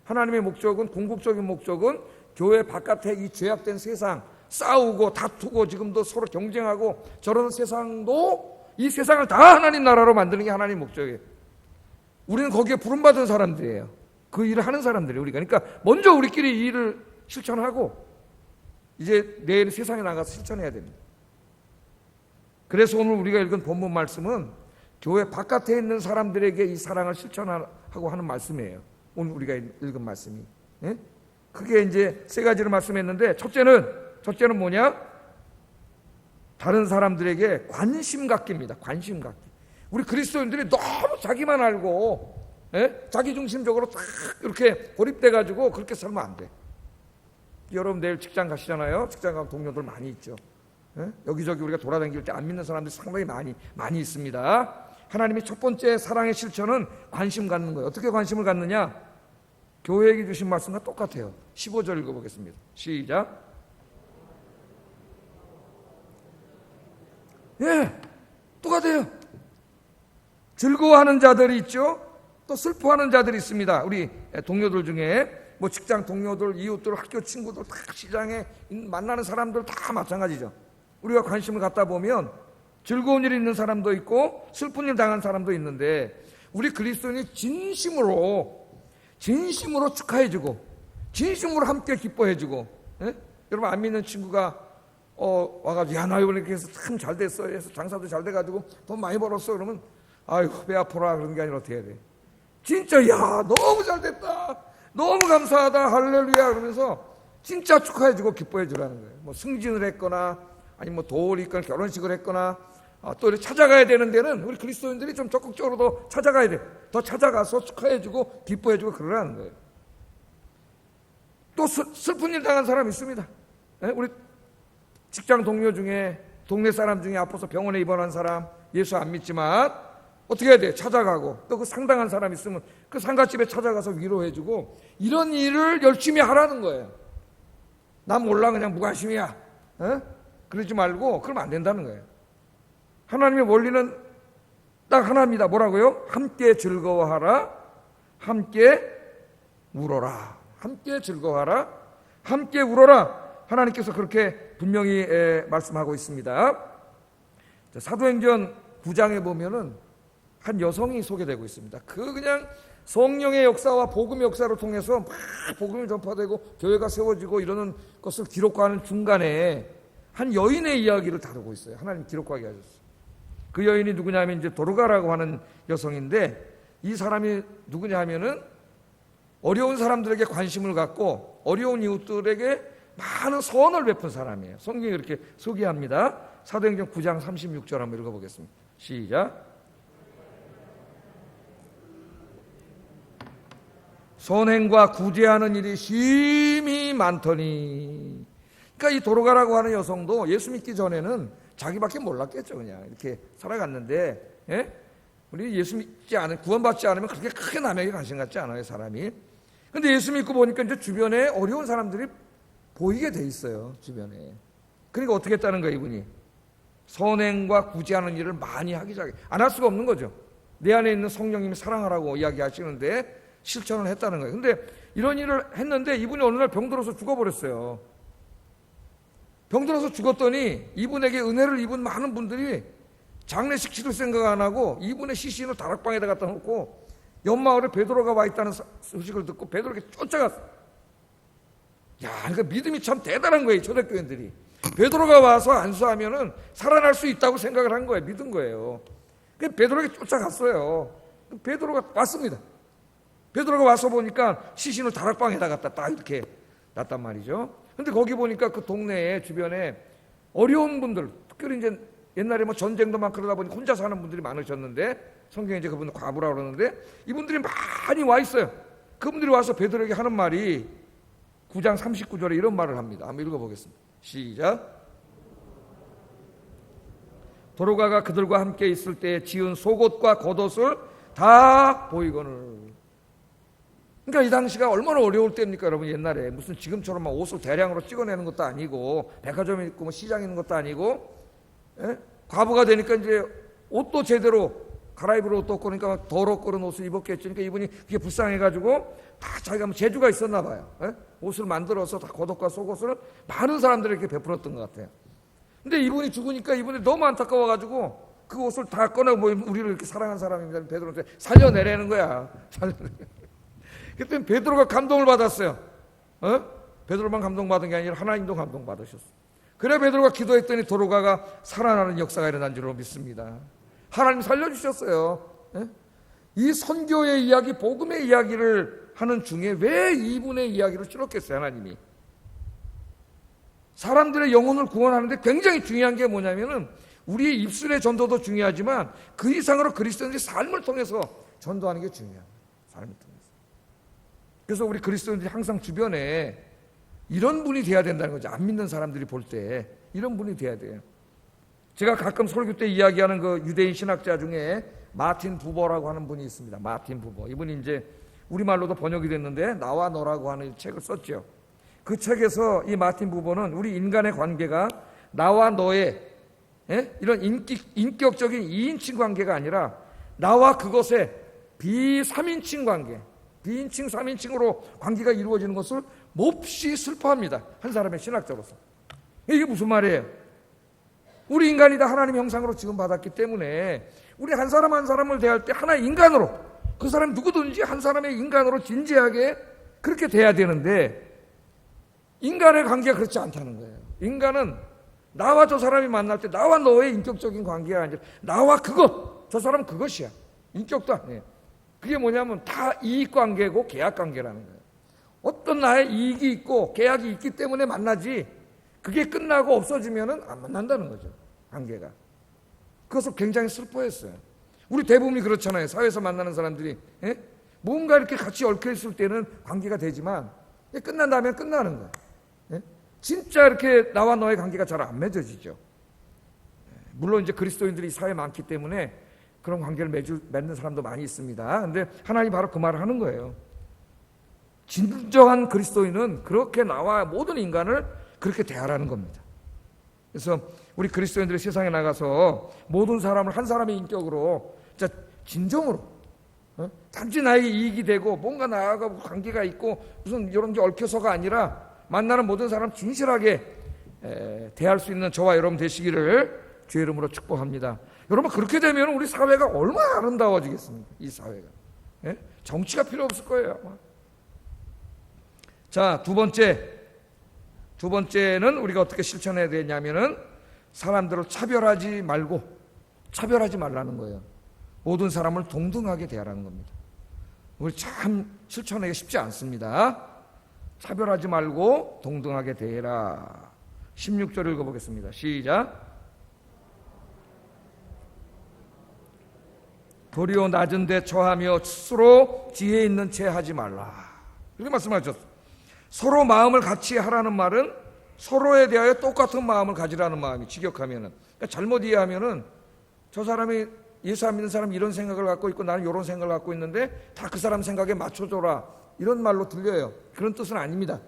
하나님의 목적은, 궁극적인 목적은 교회 바깥에 이 죄악된 세상, 싸우고 다투고 지금도 서로 경쟁하고 저런 세상도, 이 세상을 다 하나님 나라로 만드는 게 하나님 목적이에요. 우리는 거기에 부름받은 사람들이에요. 그 일을 하는 사람들이에요, 우리가. 그러니까 먼저 우리끼리 이 일을 실천하고 이제 내일 세상에 나가서 실천해야 됩니다. 그래서 오늘 우리가 읽은 본문 말씀은 교회 바깥에 있는 사람들에게 이 사랑을 실천하고 하는 말씀이에요. 오늘 우리가 읽은 말씀이. 그게 이제 세 가지를 말씀했는데, 첫째는 뭐냐? 다른 사람들에게 관심 갖기입니다. 관심 갖기. 우리 그리스도인들이 너무 자기만 알고, 자기 중심적으로 딱 이렇게 고립돼가지고 그렇게 살면 안 돼. 여러분 내일 직장 가시잖아요. 직장 가면 동료들 많이 있죠. 여기저기 우리가 돌아다닐 때 안 믿는 사람들이 상당히 많이 있습니다. 하나님이 첫 번째 사랑의 실천은 관심 갖는 거예요. 어떻게 관심을 갖느냐? 교회에게 주신 말씀과 똑같아요. 15절 읽어보겠습니다. 시작. 똑같아요. 즐거워하는 자들이 있죠. 또 슬퍼하는 자들이 있습니다. 우리 동료들 중에 뭐 직장 동료들, 이웃들, 학교 친구들, 다 시장에 만나는 사람들 다 마찬가지죠. 우리가 관심을 갖다 보면 즐거운 일이 있는 사람도 있고 슬픈 일 당한 사람도 있는데, 우리 그리스도인이 진심으로 축하해주고 진심으로 함께 기뻐해주고, 여러분 안 믿는 친구가 와가지고 야, 나 이번에 그래서 참 잘 됐어 해서 장사도 잘 돼가지고 돈 많이 벌었어 그러면 아이고 배 아프라 그런 게 아니라 어떻게 해야 돼? 진짜 야 너무 잘 됐다, 너무 감사하다, 할렐루야 그러면서 진짜 축하해주고 기뻐해주라는 거예요. 뭐 승진을 했거나 아니면 뭐 도를 있거나 결혼식을 했거나 또 이렇게 찾아가야 되는 데는 우리 그리스도인들이 좀 적극적으로 더 찾아가야 돼. 더 찾아가서 축하해주고 기뻐해주고 그러라는 거예요. 또 슬픈 일 당한 사람 있습니다. 우리 직장 동료 중에 동네 사람 중에 아파서 병원에 입원한 사람, 예수 안 믿지만 어떻게 해야 돼? 찾아가고 또 그 상당한 사람 있으면 그 상가집에 찾아가서 위로해주고 이런 일을 열심히 하라는 거예요. 난 몰라 그냥 무관심이야. 그러지 말고 그러면 안 된다는 거예요. 하나님의 원리는 딱 하나입니다. 뭐라고요? 함께 즐거워하라, 함께 울어라. 함께 즐거워하라, 함께 울어라. 하나님께서 그렇게 분명히 말씀하고 있습니다. 사도행전 9장에 보면은 한 여성이 소개되고 있습니다. 그냥 성령의 역사와 복음의 역사를 통해서 막 복음이 전파되고 교회가 세워지고 이러는 것을 기록하는 중간에 한 여인의 이야기를 다루고 있어요. 하나님 기록하게 하셨어요. 그 여인이 누구냐면 이제 도르가라고 하는 여성인데 이 사람이 누구냐 하면은 어려운 사람들에게 관심을 갖고 어려운 이웃들에게 많은 선을 베푼 사람이에요. 성경이 이렇게 소개합니다. 사도행전 9장 36절 한번 읽어보겠습니다. 시작. 선행과 구제하는 일이 심히 많더니. 그러니까 이 도로가라고 하는 여성도 예수 믿기 전에는 자기밖에 몰랐겠죠. 그냥 이렇게 살아갔는데 우리 예수 믿지 않은 구원받지 않으면 그렇게 크게 남에게 관심 갖지 않아요, 사람이. 근데 예수 믿고 보니까 이제 주변에 어려운 사람들이 보이게 돼 있어요, 주변에. 그러니까 어떻게 했다는 거예요, 이분이? 선행과 구제하는 일을 많이 하기 시작해. 안 할 수가 없는 거죠. 내 안에 있는 성령님이 사랑하라고 이야기하시는데 실천을 했다는 거예요. 근데 이런 일을 했는데 이분이 어느 날 병들어서 죽어버렸어요. 병들어서 죽었더니 이분에게 은혜를 입은 많은 분들이 장례식 치를 생각 안 하고 이분의 시신을 다락방에다 갖다 놓고 옆마을에 베드로가 와 있다는 소식을 듣고 베드로에게 쫓아갔어. 야, 그러니까 믿음이 참 대단한 거예요, 초대교인들이. 베드로가 와서 안수하면은 살아날 수 있다고 생각을 한 거예요, 믿은 거예요. 그래서 베드로에게 쫓아갔어요. 베드로가 왔습니다. 베드로가 와서 보니까 시신을 다락방에다 갖다 딱 이렇게 놨단 말이죠. 근데 거기 보니까 그 동네에 주변에 어려운 분들, 특별히 이제 옛날에 뭐 전쟁도 많고 그러다 보니 혼자 사는 분들이 많으셨는데 성경에 이제 그분들 과부라고 그러는데 이분들이 많이 와 있어요. 그분들이 와서 베드로에게 하는 말이 9장 39절에 이런 말을 합니다. 한번 읽어보겠습니다. 시작. 도로가가 그들과 함께 있을 때 지은 속옷과 겉옷을 다 보이거늘. 그러니까 이 당시가 얼마나 어려울 때입니까, 여러분? 옛날에 무슨 지금처럼 막 옷을 대량으로 찍어내는 것도 아니고 백화점에 있고 뭐 시장에 있는 것도 아니고 과부가 되니까 이제 옷도 제대로 갈아입을 옷도 없고 그러니까 더럽고 그런 옷을 입었겠죠. 그러니까 이분이 그게 불쌍해가지고 다 자기가 뭐 재주가 있었나 봐요. 옷을 만들어서 다 겉옷과 속옷을 많은 사람들에게 베풀었던 것 같아요. 근데 이분이 죽으니까 이분이 너무 안타까워가지고 그 옷을 다 꺼내고 뭐 우리를 이렇게 사랑한 사람입니다. 베드로한테 살려내라는 거야. 그때 베드로가 감동을 받았어요. 베드로만 감동받은 게 아니라 하나님도 감동받으셨어요. 그래 베드로가 기도했더니 도로가가 살아나는 역사가 일어난 줄로 믿습니다. 하나님 살려주셨어요. 이 선교의 이야기, 복음의 이야기를 하는 중에 왜 이분의 이야기를 실었겠어요, 하나님이? 사람들의 영혼을 구원하는데 굉장히 중요한 게 뭐냐면은 우리의 입술의 전도도 중요하지만 그 이상으로 그리스도인들의 삶을 통해서 전도하는 게 중요해요. 삶을 통해서. 그래서 우리 그리스도인들이 항상 주변에 이런 분이 돼야 된다는 거죠. 안 믿는 사람들이 볼 때 이런 분이 돼야 돼요. 제가 가끔 설교 때 이야기하는 그 유대인 신학자 중에 마틴 부버라고 하는 분이 있습니다. 마틴 부버. 이분이 이제 우리말로도 번역이 됐는데 나와 너라고 하는 책을 썼죠. 그 책에서 이 마틴 부버는 우리 인간의 관계가 나와 너의 이런 인격적인 2인칭 관계가 아니라 나와 그것의 비3인칭 관계, 비인칭, 3인칭으로 관계가 이루어지는 것을 몹시 슬퍼합니다. 한 사람의 신학자로서. 이게 무슨 말이에요? 우리 인간이 다 하나님 형상으로 지금 받았기 때문에 우리 한 사람 한 사람을 대할 때 하나의 인간으로, 그 사람 누구든지 한 사람의 인간으로 진지하게 그렇게 돼야 되는데 인간의 관계가 그렇지 않다는 거예요. 인간은 나와 저 사람이 만날 때 나와 너의 인격적인 관계가 아니라 나와 그것, 저 사람 그것이야. 인격도 아니에요. 그게 뭐냐면 다 이익관계고 계약관계라는 거예요. 어떤 나의 이익이 있고 계약이 있기 때문에 만나지, 그게 끝나고 없어지면은 안 만난다는 거죠, 관계가. 그것을 굉장히 슬퍼했어요. 우리 대부분이 그렇잖아요. 사회에서 만나는 사람들이, 예? 뭔가 이렇게 같이 얽혀 있을 때는 관계가 되지만 끝난 다음에 끝나는 거예요. 예? 진짜 이렇게 나와 너의 관계가 잘 안 맺어지죠. 물론 이제 그리스도인들이 사회에 많기 때문에 그런 관계를 맺는 사람도 많이 있습니다. 근데 하나님이 바로 그 말을 하는 거예요. 진정한 그리스도인은 그렇게 나와 모든 인간을 그렇게 대하라는 겁니다. 그래서 우리 그리스도인들이 세상에 나가서 모든 사람을 한 사람의 인격으로 진짜 진정으로, 단지 나에게 이익이 되고 뭔가 나아가고 관계가 있고 무슨 이런 게 얽혀서가 아니라 만나는 모든 사람 진실하게 대할 수 있는 저와 여러분 되시기를 주의 이름으로 축복합니다. 여러분, 그렇게 되면 우리 사회가 얼마나 아름다워지겠습니까? 이 사회가. 예? 정치가 필요 없을 거예요, 아마. 자, 두 번째는 우리가 어떻게 실천해야 되냐면은 사람들을 차별하지 말라는 거예요. 모든 사람을 동등하게 대하라는 겁니다. 우리 참 실천하기 쉽지 않습니다. 차별하지 말고 동등하게 대해라. 16절 읽어보겠습니다. 시작. 도리어 낮은 데 처하며 스스로 지혜 있는 채 하지 말라. 이렇게 말씀하셨어요. 서로 마음을 같이 하라는 말은 서로에 대하여 똑같은 마음을 가지라는 마음이, 직역하면은. 그러니까 잘못 이해하면은 저 사람이, 예수 안 믿는 사람이 이런 생각을 갖고 있고 나는 이런 생각을 갖고 있는데 다 그 사람 생각에 맞춰줘라, 이런 말로 들려요. 그런 뜻은 아닙니다.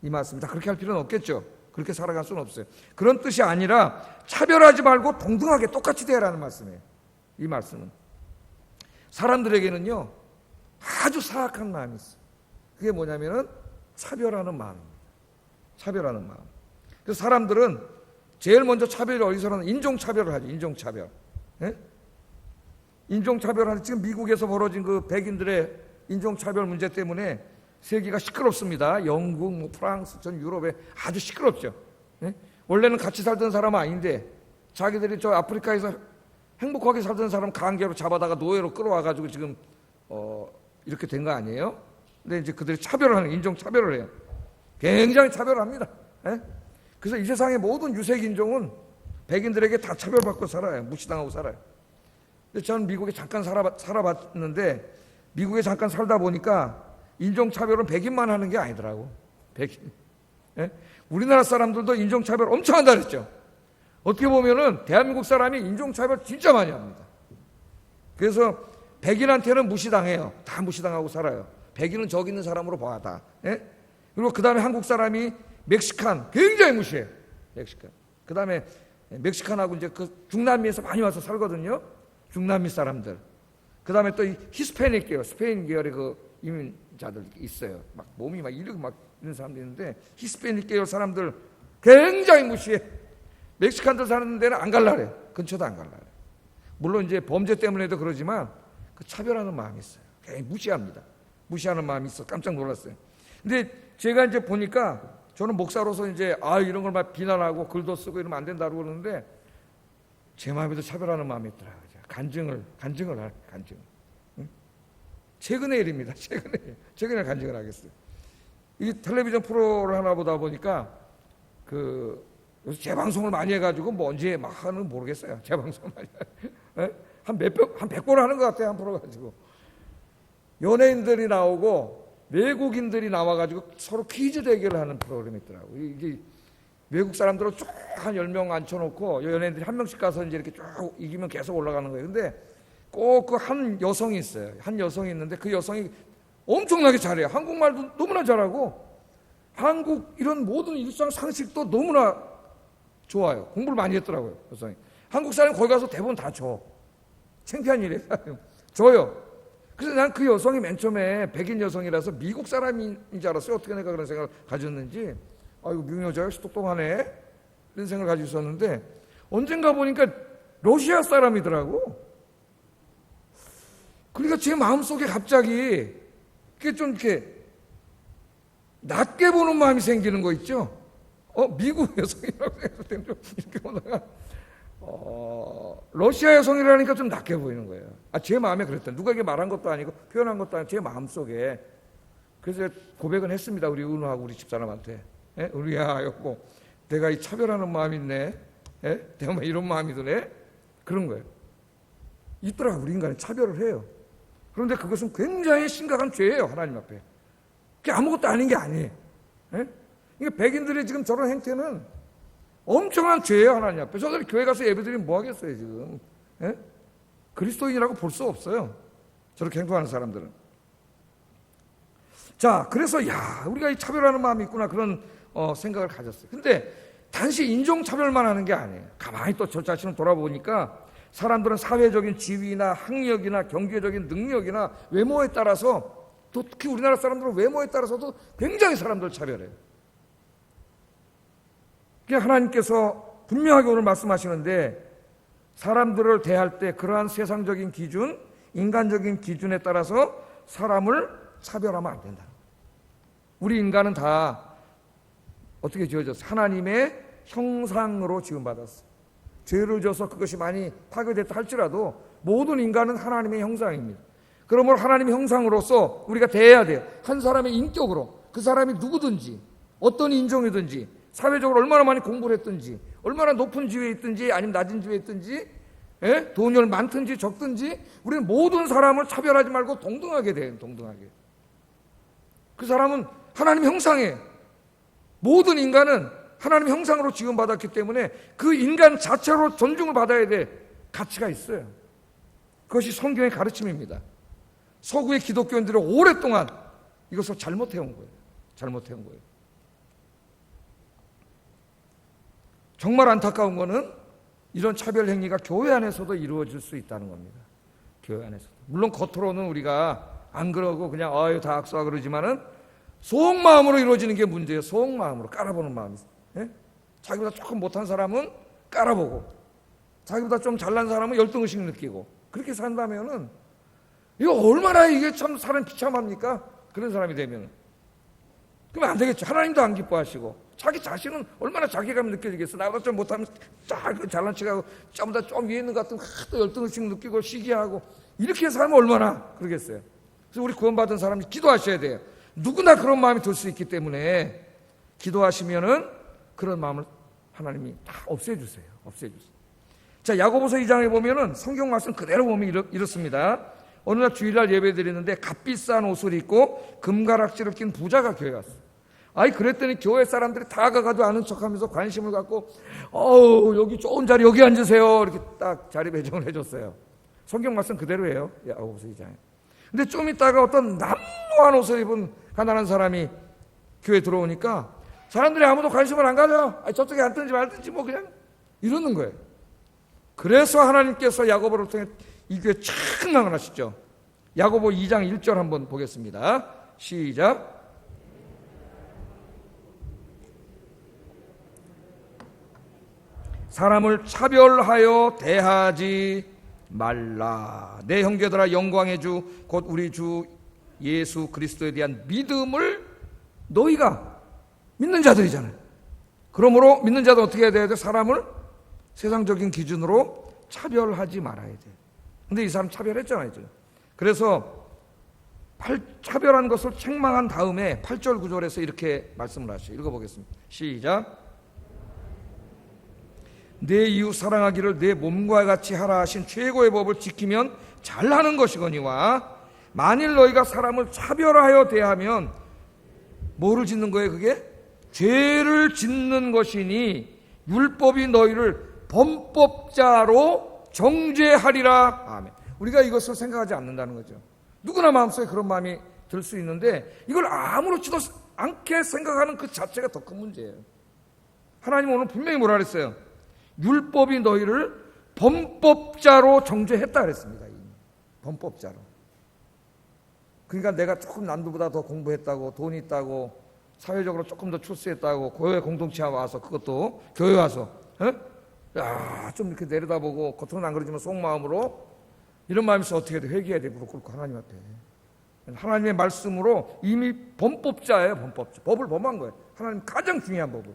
이 말씀 다 그렇게 할 필요는 없겠죠. 그렇게 살아갈 수는 없어요. 그런 뜻이 아니라 차별하지 말고 동등하게 똑같이 대하라는 말씀이에요. 이 말씀은 사람들에게는요 아주 사악한 마음이 있어요. 그게 뭐냐면은 차별하는 마음입니다. 차별하는 마음. 그래서 사람들은 제일 먼저 차별이 어디서 하는, 인종차별을 하죠. 인종차별. 예? 인종차별하는, 지금 미국에서 벌어진 그 백인들의 인종차별 문제 때문에 세계가 시끄럽습니다. 영국, 뭐 프랑스, 전 유럽에 아주 시끄럽죠. 예? 원래는 같이 살던 사람은 아닌데 자기들이 저 아프리카에서 행복하게 살던 사람 강제로 잡아다가 노예로 끌어와가지고 지금 이렇게 된 거 아니에요? 근데 이제 그들이 차별을 하는, 인종차별을 해요. 굉장히 차별합니다. 예? 그래서 이 세상의 모든 유색인종은 백인들에게 다 차별받고 살아요. 무시당하고 살아요. 근데 저는 미국에 잠깐 살아봤는데 미국에 잠깐 살다 보니까 인종차별은 백인만 하는 게 아니더라고. 백인. 예? 우리나라 사람들도 인종차별 엄청 한다 그랬죠. 어떻게 보면은 대한민국 사람이 인종차별 진짜 많이 합니다. 그래서 백인한테는 무시당해요. 다 무시당하고 살아요. 백인은 저기 있는 사람으로 봐, 다. 예? 그리고 그 다음에 한국 사람이 멕시칸 굉장히 무시해요. 멕시칸. 그 다음에 멕시칸하고 이제 그 중남미에서 많이 와서 살거든요. 중남미 사람들. 그 다음에 또 이 히스패닉 계열, 스페인 계열의 그 이민자들 있어요. 막 몸이 막 이르고 막 이런 사람들이 있는데 히스패닉 계열 사람들 굉장히 무시해. 멕시칸들 사는 데는 안 갈라래. 근처도 안 갈라래. 물론 이제 범죄 때문에도 그러지만 그 차별하는 마음이 있어요. 굉장히 무시합니다. 무시하는 마음이 있어. 깜짝 놀랐어요. 근데 제가 이제 보니까 저는 목사로서 이제 이런 걸 막 비난하고 글도 쓰고 이러면 안 된다고 그러는데 제 마음에도 차별하는 마음이 있더라고요. 간증을 응? 최근의 일입니다. 최근에 간증을 하겠어요. 이 텔레비전 프로를 하나 보다 보니까 요새 재방송을 많이 해가지고 뭐 언제 막 하는 모르겠어요. 재방송을 많이 한 100번 하는 것 같아요. 한 프로 가지고 연예인들이 나오고 외국인들이 나와가지고 서로 퀴즈 대결을 하는 프로그램이 있더라고요. 이게 외국 사람들을 쭉 한 10명 앉혀놓고 연예인들이 한 명씩 가서 이제 이렇게 쭉 이기면 계속 올라가는 거예요. 근데 꼭 그 한 여성이 있어요. 한 여성이 있는데 그 여성이 엄청나게 잘해요. 한국말도 너무나 잘하고 한국 이런 모든 일상 상식도 너무나 좋아요. 공부를 많이 했더라고요. 여성이. 한국 사람이 거기 가서 대부분 다 줘. 창피한 일이에요. 줘요. 그래서 난 그 여성이 맨 처음에 백인 여성이라서 미국 사람인 줄 알았어요. 어떻게 내가 그런 생각을 가졌는지. 이거 미국 여자가 똑똑하네. 이런 생각을 가지고 있었는데 언젠가 보니까 러시아 사람이더라고. 그러니까 제 마음속에 갑자기 그게 좀 이렇게 낮게 보는 마음이 생기는 거 있죠. 미국 여성이라고 생각할 때는 좀 이렇게 보다가 러시아 여성이라니까 좀 낮게 보이는 거예요. 제 마음에 그랬다. 누가 이게 말한 것도 아니고 표현한 것도 아니고 제 마음속에 그래서 고백은 했습니다. 우리 은우하고 우리 집사람한테. 은우야, 여보, 내가 이 차별하는 마음이 있네. 내가 막 이런 마음이 드네. 그런 거예요. 있더라. 우리 인간이 차별을 해요. 그런데 그것은 굉장히 심각한 죄예요. 하나님 앞에. 그게 아무것도 아닌 게 아니에요. 그러니까 백인들의 지금 저런 행태는 엄청난 죄예요. 하나님 앞에. 저들 교회 가서 예배드리면 뭐 하겠어요 지금. 그리스도인이라고 볼 수 없어요. 저렇게 행동하는 사람들은. 자, 그래서 우리가 이 차별하는 마음이 있구나, 그런 생각을 가졌어요. 근데 단지 인종차별만 하는 게 아니에요. 가만히 또 저 자신을 돌아보니까 사람들은 사회적인 지위나 학력이나 경제적인 능력이나 외모에 따라서, 또 특히 우리나라 사람들은 외모에 따라서도 굉장히 사람들을 차별해요. 하나님께서 분명하게 오늘 말씀하시는데, 사람들을 대할 때 그러한 세상적인 기준, 인간적인 기준에 따라서 사람을 차별하면 안 된다. 우리 인간은 다 어떻게 지어졌어요? 하나님의 형상으로 지음받았어요. 죄를 져서 그것이 많이 파괴됐다 할지라도 모든 인간은 하나님의 형상입니다. 그러므로 하나님의 형상으로서 우리가 대해야 돼요. 한 사람의 인격으로, 그 사람이 누구든지 어떤 인종이든지 사회적으로 얼마나 많이 공부를 했든지 얼마나 높은 지위에 있든지 아니면 낮은 지위에 있든지 돈이 많든지 적든지 우리는 모든 사람을 차별하지 말고 동등하게 돼요. 동등하게. 그 사람은 하나님 형상이에요. 모든 인간은 하나님 형상으로 지음받았기 때문에 그 인간 자체로 존중을 받아야 될 가치가 있어요. 그것이 성경의 가르침입니다. 서구의 기독교인들이 오랫동안 이것을 잘못해온 거예요. 잘못해온 거예요. 정말 안타까운 거는 이런 차별 행위가 교회 안에서도 이루어질 수 있다는 겁니다. 교회 안에서. 물론 겉으로는 우리가 안 그러고 그냥 다 악수하고 그러지만은 속마음으로 이루어지는 게 문제예요. 속마음으로 깔아보는 마음이. 자기보다 조금 못한 사람은 깔아보고 자기보다 좀 잘난 사람은 열등의식 느끼고 그렇게 산다면은 이거 얼마나 이게 참 사람 비참합니까? 그런 사람이 되면. 그러면 안 되겠죠. 하나님도 안 기뻐하시고 자기 자신은 얼마나 자괴감이 느껴지겠어. 나보다 좀 못하면 잘난 척하고 저보다 좀 위에 있는 것 같으면 또 열등의식 느끼고 시기하고 이렇게 살면 얼마나 그러겠어요. 그래서 우리 구원받은 사람이 기도하셔야 돼요. 누구나 그런 마음이 들 수 있기 때문에 기도하시면은 그런 마음을 하나님이 다 없애주세요. 없애주세요. 자, 야고보서 2장에 보면은 성경 말씀 그대로 보면 이렇습니다. 어느 날 주일날 예배 드리는데 값비싼 옷을 입고 금가락지를 낀 부자가 교회에 왔어요. 그랬더니 교회 사람들이 다 가가지고 아는 척하면서 관심을 갖고 여기 좋은 자리 여기 앉으세요. 이렇게 딱 자리 배정을 해줬어요. 성경 말씀 그대로예요. 야고보서 2장에. 근데 좀 있다가 어떤 남루한 옷을 입은 가난한 사람이 교회에 들어오니까 사람들이 아무도 관심을 안 가져. 저쪽에 앉든지 말든지 뭐 그냥 이러는 거예요. 그래서 하나님께서 야고보를 통해 이 교회 책망을 하시죠. 야고보 2장 1절 한번 보겠습니다. 시작. 사람을 차별하여 대하지 말라. 내 형제들아, 영광의 주 곧 우리 주 예수 그리스도에 대한 믿음을 너희가 믿는 자들이잖아요. 그러므로 믿는 자들 어떻게 해야 돼요? 사람을 세상적인 기준으로 차별하지 말아야 돼요. 근데 이 사람 차별했잖아요. 그래서 차별한 것을 책망한 다음에 8절 9절에서 이렇게 말씀을 하시죠. 읽어보겠습니다. 시작. 내 이웃 사랑하기를 내 몸과 같이 하라 하신 최고의 법을 지키면 잘하는 것이거니와 만일 너희가 사람을 차별하여 대하면 뭐를 짓는 거예요? 그게? 죄를 짓는 것이니 율법이 너희를 범법자로 정죄하리라. 아멘. 우리가 이것을 생각하지 않는다는 거죠. 누구나 마음속에 그런 마음이 들 수 있는데 이걸 아무렇지도 않게 생각하는 그 자체가 더 큰 문제예요. 하나님은 오늘 분명히 뭐라 그랬어요? 율법이 너희를 범법자로 정죄했다 그랬습니다. 범법자로. 그러니까 내가 조금 남들보다 더 공부했다고, 돈이 있다고, 사회적으로 조금 더 출세했다고, 교회 공동체에 와서, 그것도 교회 와서 좀 이렇게 내려다보고 겉으로는 안 그러지만 속마음으로 이런 마음에서 어떻게 해야 돼? 회개해야 돼. 무릎 꿇고 하나님 앞에. 하나님의 말씀으로 이미 범법자예요. 범법자. 법을 범한 거예요. 하나님 가장 중요한 법을.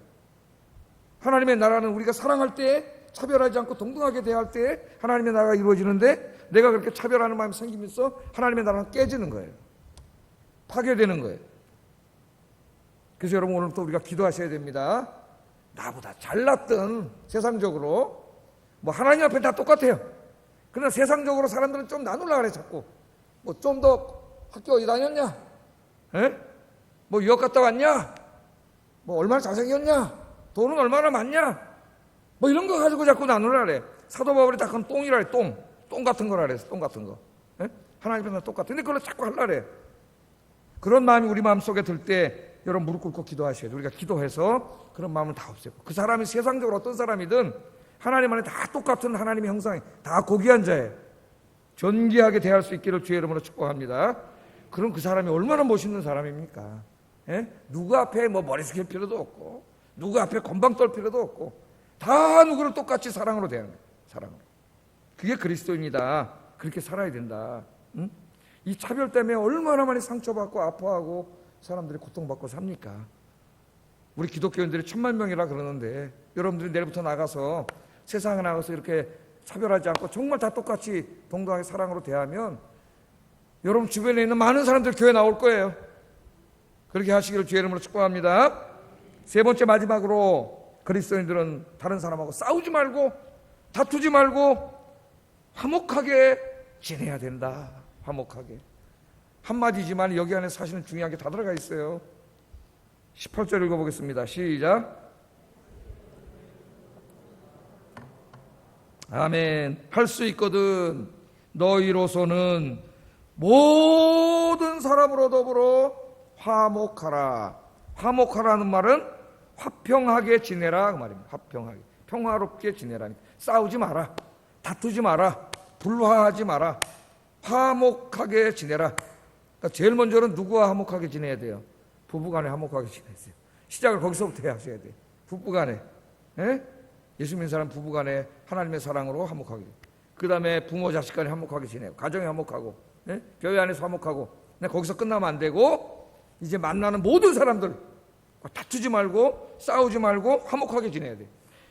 하나님의 나라는 우리가 사랑할 때, 차별하지 않고 동등하게 대할 때 하나님의 나라가 이루어지는데 내가 그렇게 차별하는 마음이 생기면서 하나님의 나라는 깨지는 거예요. 파괴되는 거예요. 그래서 여러분 오늘부터 우리가 기도하셔야 됩니다. 나보다 잘났든 세상적으로 뭐 하나님 앞에 다 똑같아요. 그러나 세상적으로 사람들은 좀 나누려고 그래 자꾸. 뭐 좀 더 학교 어디 다녔냐? 에? 뭐 유학 갔다 왔냐? 뭐 얼마나 잘생겼냐? 돈은 얼마나 많냐? 뭐 이런 거 가지고 자꾸 나누려고 그래. 사도 바울이 다 그건 똥이라 해. 똥 같은 거라 그랬어. 똥 같은 거. 에? 하나님 앞에 똑같아. 근데 그걸로 자꾸 하려고 그래. 그런 마음이 우리 마음속에 들 때 여러분 무릎 꿇고 기도하셔야 돼요. 우리가 기도해서 그런 마음을 다 없애고, 그 사람이 세상적으로 어떤 사람이든 하나님 안에 다 똑같은 하나님의 형상이 다 고귀한 자예요. 존귀하게 대할 수 있기를 주의 이름으로 축복합니다. 그럼 그 사람이 얼마나 멋있는 사람입니까? 예? 누구 앞에 뭐 머리 숙일 필요도 없고, 누구 앞에 건방 떨 필요도 없고, 다 누구를 똑같이 사랑으로 대하는 거예요. 사랑으로. 그게 그리스도입니다. 그렇게 살아야 된다. 응? 이 차별 때문에 얼마나 많이 상처받고 아파하고 사람들이 고통받고 삽니까? 우리 기독교인들이 10,000,000명이라 그러는데 여러분들이 내일부터 나가서 세상에 나가서 이렇게 차별하지 않고 정말 다 똑같이 동등하게 사랑으로 대하면 여러분 주변에 있는 많은 사람들 교회 나올 거예요. 그렇게 하시기를 주의 이름으로 축복합니다. 세 번째, 마지막으로 그리스도인들은 다른 사람하고 싸우지 말고 다투지 말고 화목하게 지내야 된다. 화목하게. 한마디지만 여기 안에 사실은 중요한 게 다 들어가 있어요. 18절 읽어보겠습니다. 시작. 아멘. 할 수 있거든 너희로서는 모든 사람으로 더불어 화목하라. 화목하라는 말은 화평하게 지내라 그 말입니다. 화평하게, 평화롭게 지내라니까. 싸우지 마라, 다투지 마라, 불화하지 마라, 화목하게 지내라. 그러니까 제일 먼저는 누구와 화목하게 지내야 돼요? 부부간에 화목하게 지내세요. 시작을 거기서부터 하셔야 돼요. 부부간에, 예수 믿는 사람 부부간에 하나님의 사랑으로 화목하게, 그 다음에 부모 자식간에 화목하게 지내고, 가정에 화목하고, 교회 안에서 화목하고. 근데 거기서 끝나면 안 되고 이제 만나는 모든 사람들 다투지 말고 싸우지 말고 화목하게 지내야 돼요.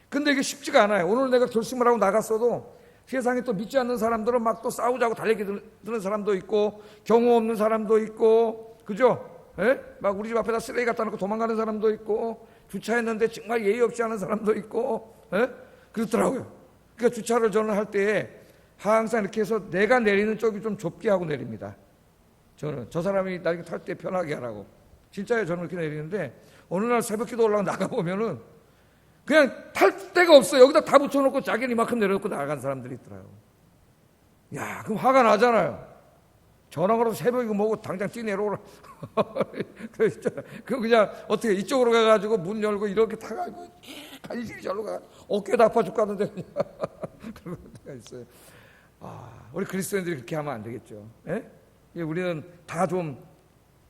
근데 이게 쉽지가 않아요. 오늘 내가 결심을 하고 나갔어도 세상에 또 믿지 않는 사람들은 막 또 싸우자고 달래기 드는 사람도 있고, 경우 없는 사람도 있고, 그죠? 막 우리 집 앞에다 쓰레기 갖다 놓고 도망가는 사람도 있고, 주차했는데 정말 예의 없이 하는 사람도 있고, 그렇더라고요. 그러니까 주차를 저는 할 때 항상 이렇게 해서 내가 내리는 쪽이 좀 좁게 하고 내립니다. 저는 저 사람이 나중에 탈 때 편하게 하라고. 진짜요. 저는 이렇게 내리는데 어느 날 새벽기도 올라가 나가보면은 그냥 탈 데가 없어요. 여기다 다 붙여놓고 자기는 이만큼 내려놓고 나간 사람들이 있더라고요. 야, 그럼 화가 나잖아요. 전화 걸어서 새벽이고 뭐고 당장 뛰내려오라. 그럼 그냥 어떻게 이쪽으로 가가지고 문 열고 이렇게 타가지고 간신히 절로 가. 어깨도 아파 죽겠는데 그냥 그런 때가 있어요. 우리 그리스도인들이 그렇게 하면 안 되겠죠. 우리는 다 좀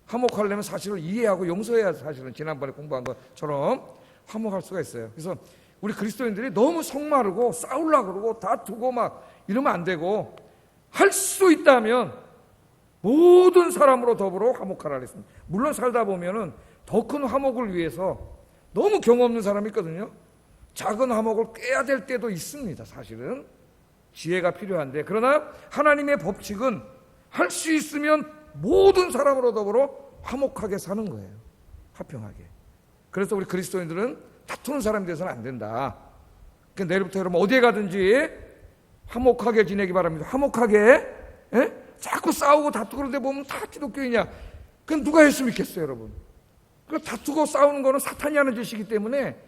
화목하려면 사실을 이해하고 용서해야 사실은 지난번에 공부한 것처럼 화목할 수가 있어요. 그래서 우리 그리스도인들이 너무 속마르고 싸우려고 그러고 다투고 막 이러면 안 되고, 할 수 있다면 모든 사람으로 더불어 화목하라 그랬습니다. 물론 살다 보면은 더 큰 화목을 위해서 너무 경험 없는 사람이 있거든요. 작은 화목을 깨야 될 때도 있습니다. 사실은 지혜가 필요한데, 그러나 하나님의 법칙은 할 수 있으면 모든 사람으로 더불어 화목하게 사는 거예요. 화평하게. 그래서 우리 그리스도인들은 다투는 사람이 돼서는 안 된다. 그러니까 내일부터 여러분 어디에 가든지 화목하게 지내기 바랍니다. 화목하게. 자꾸 싸우고 다투고 그러는데 보면 다 기독교인이야. 그건 누가 했으면 좋겠어요, 여러분. 그 다투고 싸우는 거는 사탄이 하는 짓이기 때문에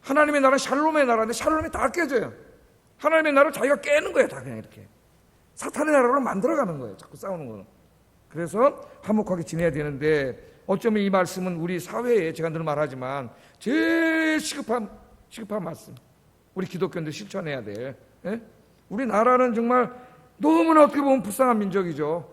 하나님의 나라는 샬롬의 나라인데 샬롬이 다 깨져요. 하나님의 나라를 자기가 깨는 거예요. 다 그냥 이렇게. 사탄의 나라로 만들어가는 거예요. 자꾸 싸우는 거는. 그래서 화목하게 지내야 되는데, 어쩌면 이 말씀은 우리 사회에 제가 늘 말하지만 제일 시급한 말씀. 우리 기독교인들 실천해야 돼. 우리 나라는 정말 너무나 어떻게 보면 불쌍한 민족이죠.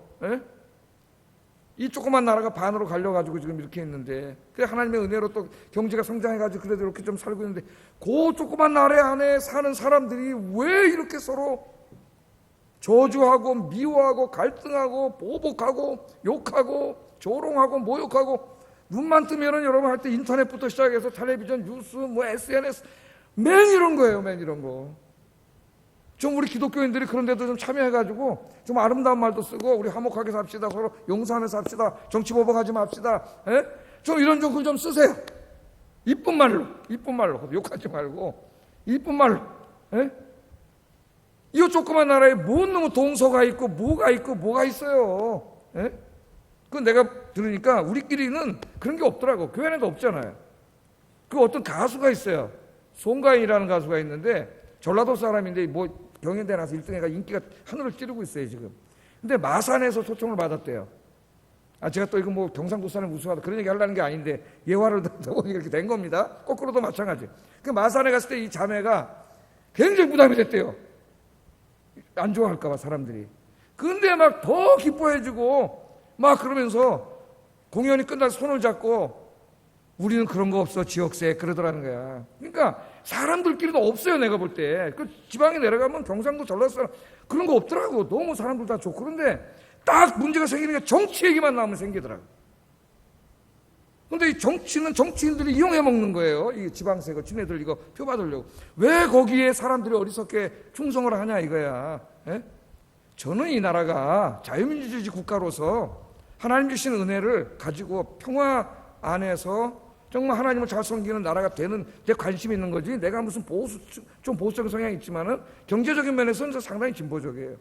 이 조그만 나라가 반으로 갈려가지고 지금 이렇게 있는데, 그래 하나님의 은혜로 또 경제가 성장해가지고 그래도 이렇게 좀 살고 있는데, 그 조그만 나라 안에 사는 사람들이 왜 이렇게 서로 저주하고 미워하고 갈등하고 보복하고 욕하고 조롱하고 모욕하고, 눈만 뜨면은 여러분 할 때 인터넷부터 시작해서 텔레비전, 뉴스, 뭐 SNS 맨 이런 거예요. 맨 이런 거. 좀 우리 기독교인들이 그런 데도 좀 참여해가지고 좀 아름다운 말도 쓰고, 우리 화목하게 삽시다, 서로 용서하면서 삽시다, 정치 보복하지 맙시다, 좀 이런 좀 글 좀 쓰세요. 이쁜 말로 욕하지 말고 이쁜 말로. 예? 이 조그만 나라에 뭔 놈의 동서가 있고 뭐가 있어요. 예? 그 내가 들으니까 우리끼리는 그런 게 없더라고. 교회에도 없잖아요. 그 어떤 가수가 있어요. 송가인이라는 가수가 있는데 전라도 사람인데 뭐 경연대 나서 1등해가 인기가 하늘을 찌르고 있어요 지금. 근데 마산에서 초청을 받았대요. 제가 또 이거 뭐 경상도 사람 우수하다 그런 얘기 하려는 게 아닌데 예화를 듣다 보니 이렇게 된 겁니다. 거꾸로도 마찬가지. 그 마산에 갔을 때 이 자매가 굉장히 부담이 됐대요. 안 좋아할까 봐 사람들이. 근데 막 더 기뻐해주고 막 그러면서 공연이 끝나서 손을 잡고 우리는 그런 거 없어 지역세 그러더라는 거야. 그러니까 사람들끼리도 없어요. 내가 볼 때 그 지방에 내려가면 경상도 전라도 사람 그런 거 없더라고. 너무 사람들 다 좋고. 그런데 딱 문제가 생기는 게 정치 얘기만 나오면 생기더라고. 근데 이 정치는 정치인들이 이용해 먹는 거예요. 이 지방세고 지네들 이거 표 받으려고. 왜 거기에 사람들이 어리석게 충성을 하냐 이거야. 예? 저는 이 나라가 자유민주주의 국가로서 하나님 주신 은혜를 가지고 평화 안에서 정말 하나님을 잘 섬기는 나라가 되는 데 관심이 있는 거지. 내가 무슨 좀 보수적인 성향이 있지만은 경제적인 면에서는 상당히 진보적이에요.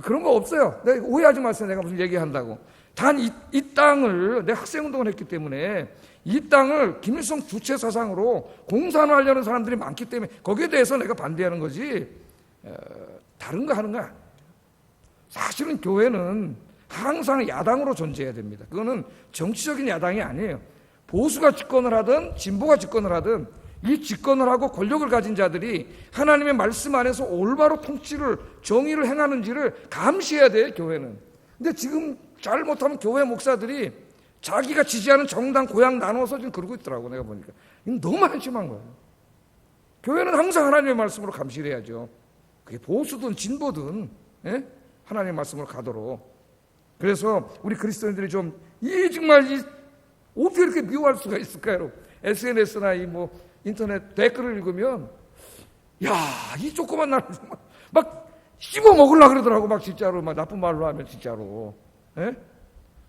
그런 거 없어요. 내가 오해하지 마세요. 내가 무슨 얘기한다고. 단 이 땅을 내가 학생운동을 했기 때문에 이 땅을 김일성 주체 사상으로 공산화하려는 사람들이 많기 때문에 거기에 대해서 내가 반대하는 거지 다른 거 하는 거 아니에요. 사실은 교회는 항상 야당으로 존재해야 됩니다. 그거는 정치적인 야당이 아니에요. 보수가 집권을 하든 진보가 집권을 하든 이 집권을 하고 권력을 가진 자들이 하나님의 말씀 안에서 올바로 통치를 정의를 행하는지를 감시해야 돼요. 교회는. 근데 지금 잘못하면 교회 목사들이 자기가 지지하는 정당 고향 나눠서 지금 그러고 있더라고. 내가 보니까 이건 너무 한심한 거예요. 교회는 항상 하나님의 말씀으로 감시를 해야죠. 그게 보수든 진보든 예? 하나님의 말씀으로 가도록. 그래서 우리 그리스도인들이 좀 정말 어떻게 이렇게 미워할 수가 있을까요? 여러분? SNS나 뭐 인터넷 댓글을 읽으면 이 조그만 나라 막 씹어 먹으려고 그러더라고. 막 진짜로 막 나쁜 말로 하면 진짜로. 예?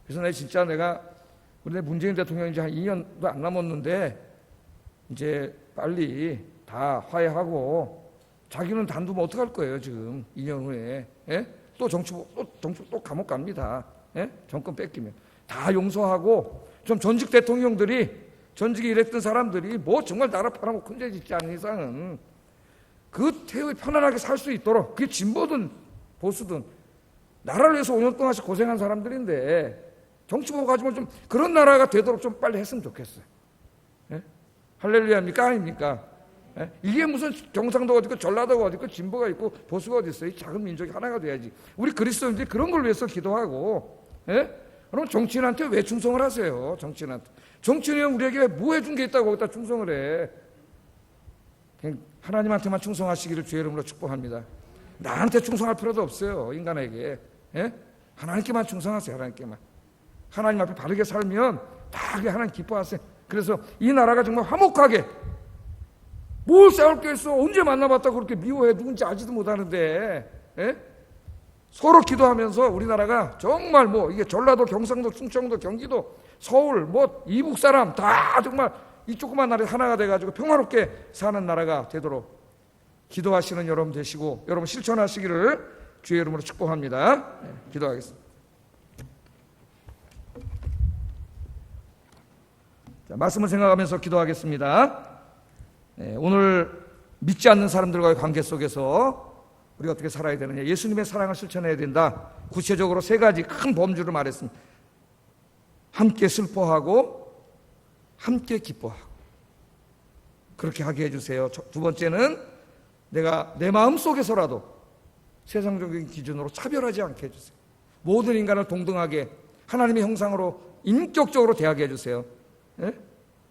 그래서 내가 우리 문재인 대통령이 이제 한 2년도 안 남았는데 이제 빨리 다 화해하고 자기는 단두면 어떡할 거예요 지금 2년 후에. 예? 또 정치 또 감옥 갑니다. 예? 정권 뺏기면 다 용서하고 좀 전직 대통령들이 전직에 일했던 사람들이 뭐 정말 나라 팔아먹고 큰죄 짓지 않는 이상은 그 태우에 편안하게 살 수 있도록 그게 진보든 보수든 나라를 위해서 5년 동안씩 고생한 사람들인데 정치 보고 가지고 좀 그런 나라가 되도록 좀 빨리 했으면 좋겠어요. 예? 할렐루야입니까 아닙니까? 예? 이게 무슨 경상도가 어디 있고 전라도가 어디 있고 진보가 있고 보수가 어디 있어요. 이 작은 민족이 하나가 돼야지. 우리 그리스도인들이 그런 걸 위해서 기도하고 예? 그럼 정치인한테 왜 충성을 하세요? 정치인이 우리에게 뭐 해준 게 있다고 거기다 충성을 해. 그냥 하나님한테만 충성하시기를 주의 이름으로 축복합니다. 나한테 충성할 필요도 없어요. 인간에게. 예? 하나님께만 충성하세요. 하나님 앞에 바르게 살면 다 그게 하나님 기뻐하세요. 그래서 이 나라가 정말 화목하게 뭘 싸울 게 있어. 언제 만나봤다고 그렇게 미워해. 누군지 알지도 못하는데. 예? 서로 기도하면서 우리나라가 정말 뭐 이게 전라도, 경상도, 충청도, 경기도, 서울, 뭐 이북 사람 다 정말 이 조그만 나라에 하나가 돼가지고 평화롭게 사는 나라가 되도록 기도하시는 여러분 되시고 여러분 실천하시기를 주의 이름으로 축복합니다. 기도하겠습니다. 자, 말씀을 생각하면서 기도하겠습니다. 오늘 믿지 않는 사람들과의 관계 속에서 우리가 어떻게 살아야 되느냐. 예수님의 사랑을 실천해야 된다. 구체적으로 3가지 큰 범주를 말했습니다. 함께 슬퍼하고 함께 기뻐하고 그렇게 하게 해주세요. 2번째는 내가 내 마음 속에서라도 세상적인 기준으로 차별하지 않게 해주세요. 모든 인간을 동등하게 하나님의 형상으로 인격적으로 대하게 해주세요.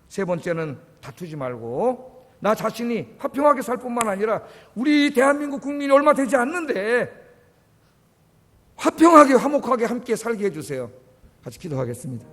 3번째는 다투지 말고 나 자신이 화평하게 살 뿐만 아니라 우리 대한민국 국민이 얼마 되지 않는데 화평하게 화목하게 함께 살게 해주세요. 같이 기도하겠습니다.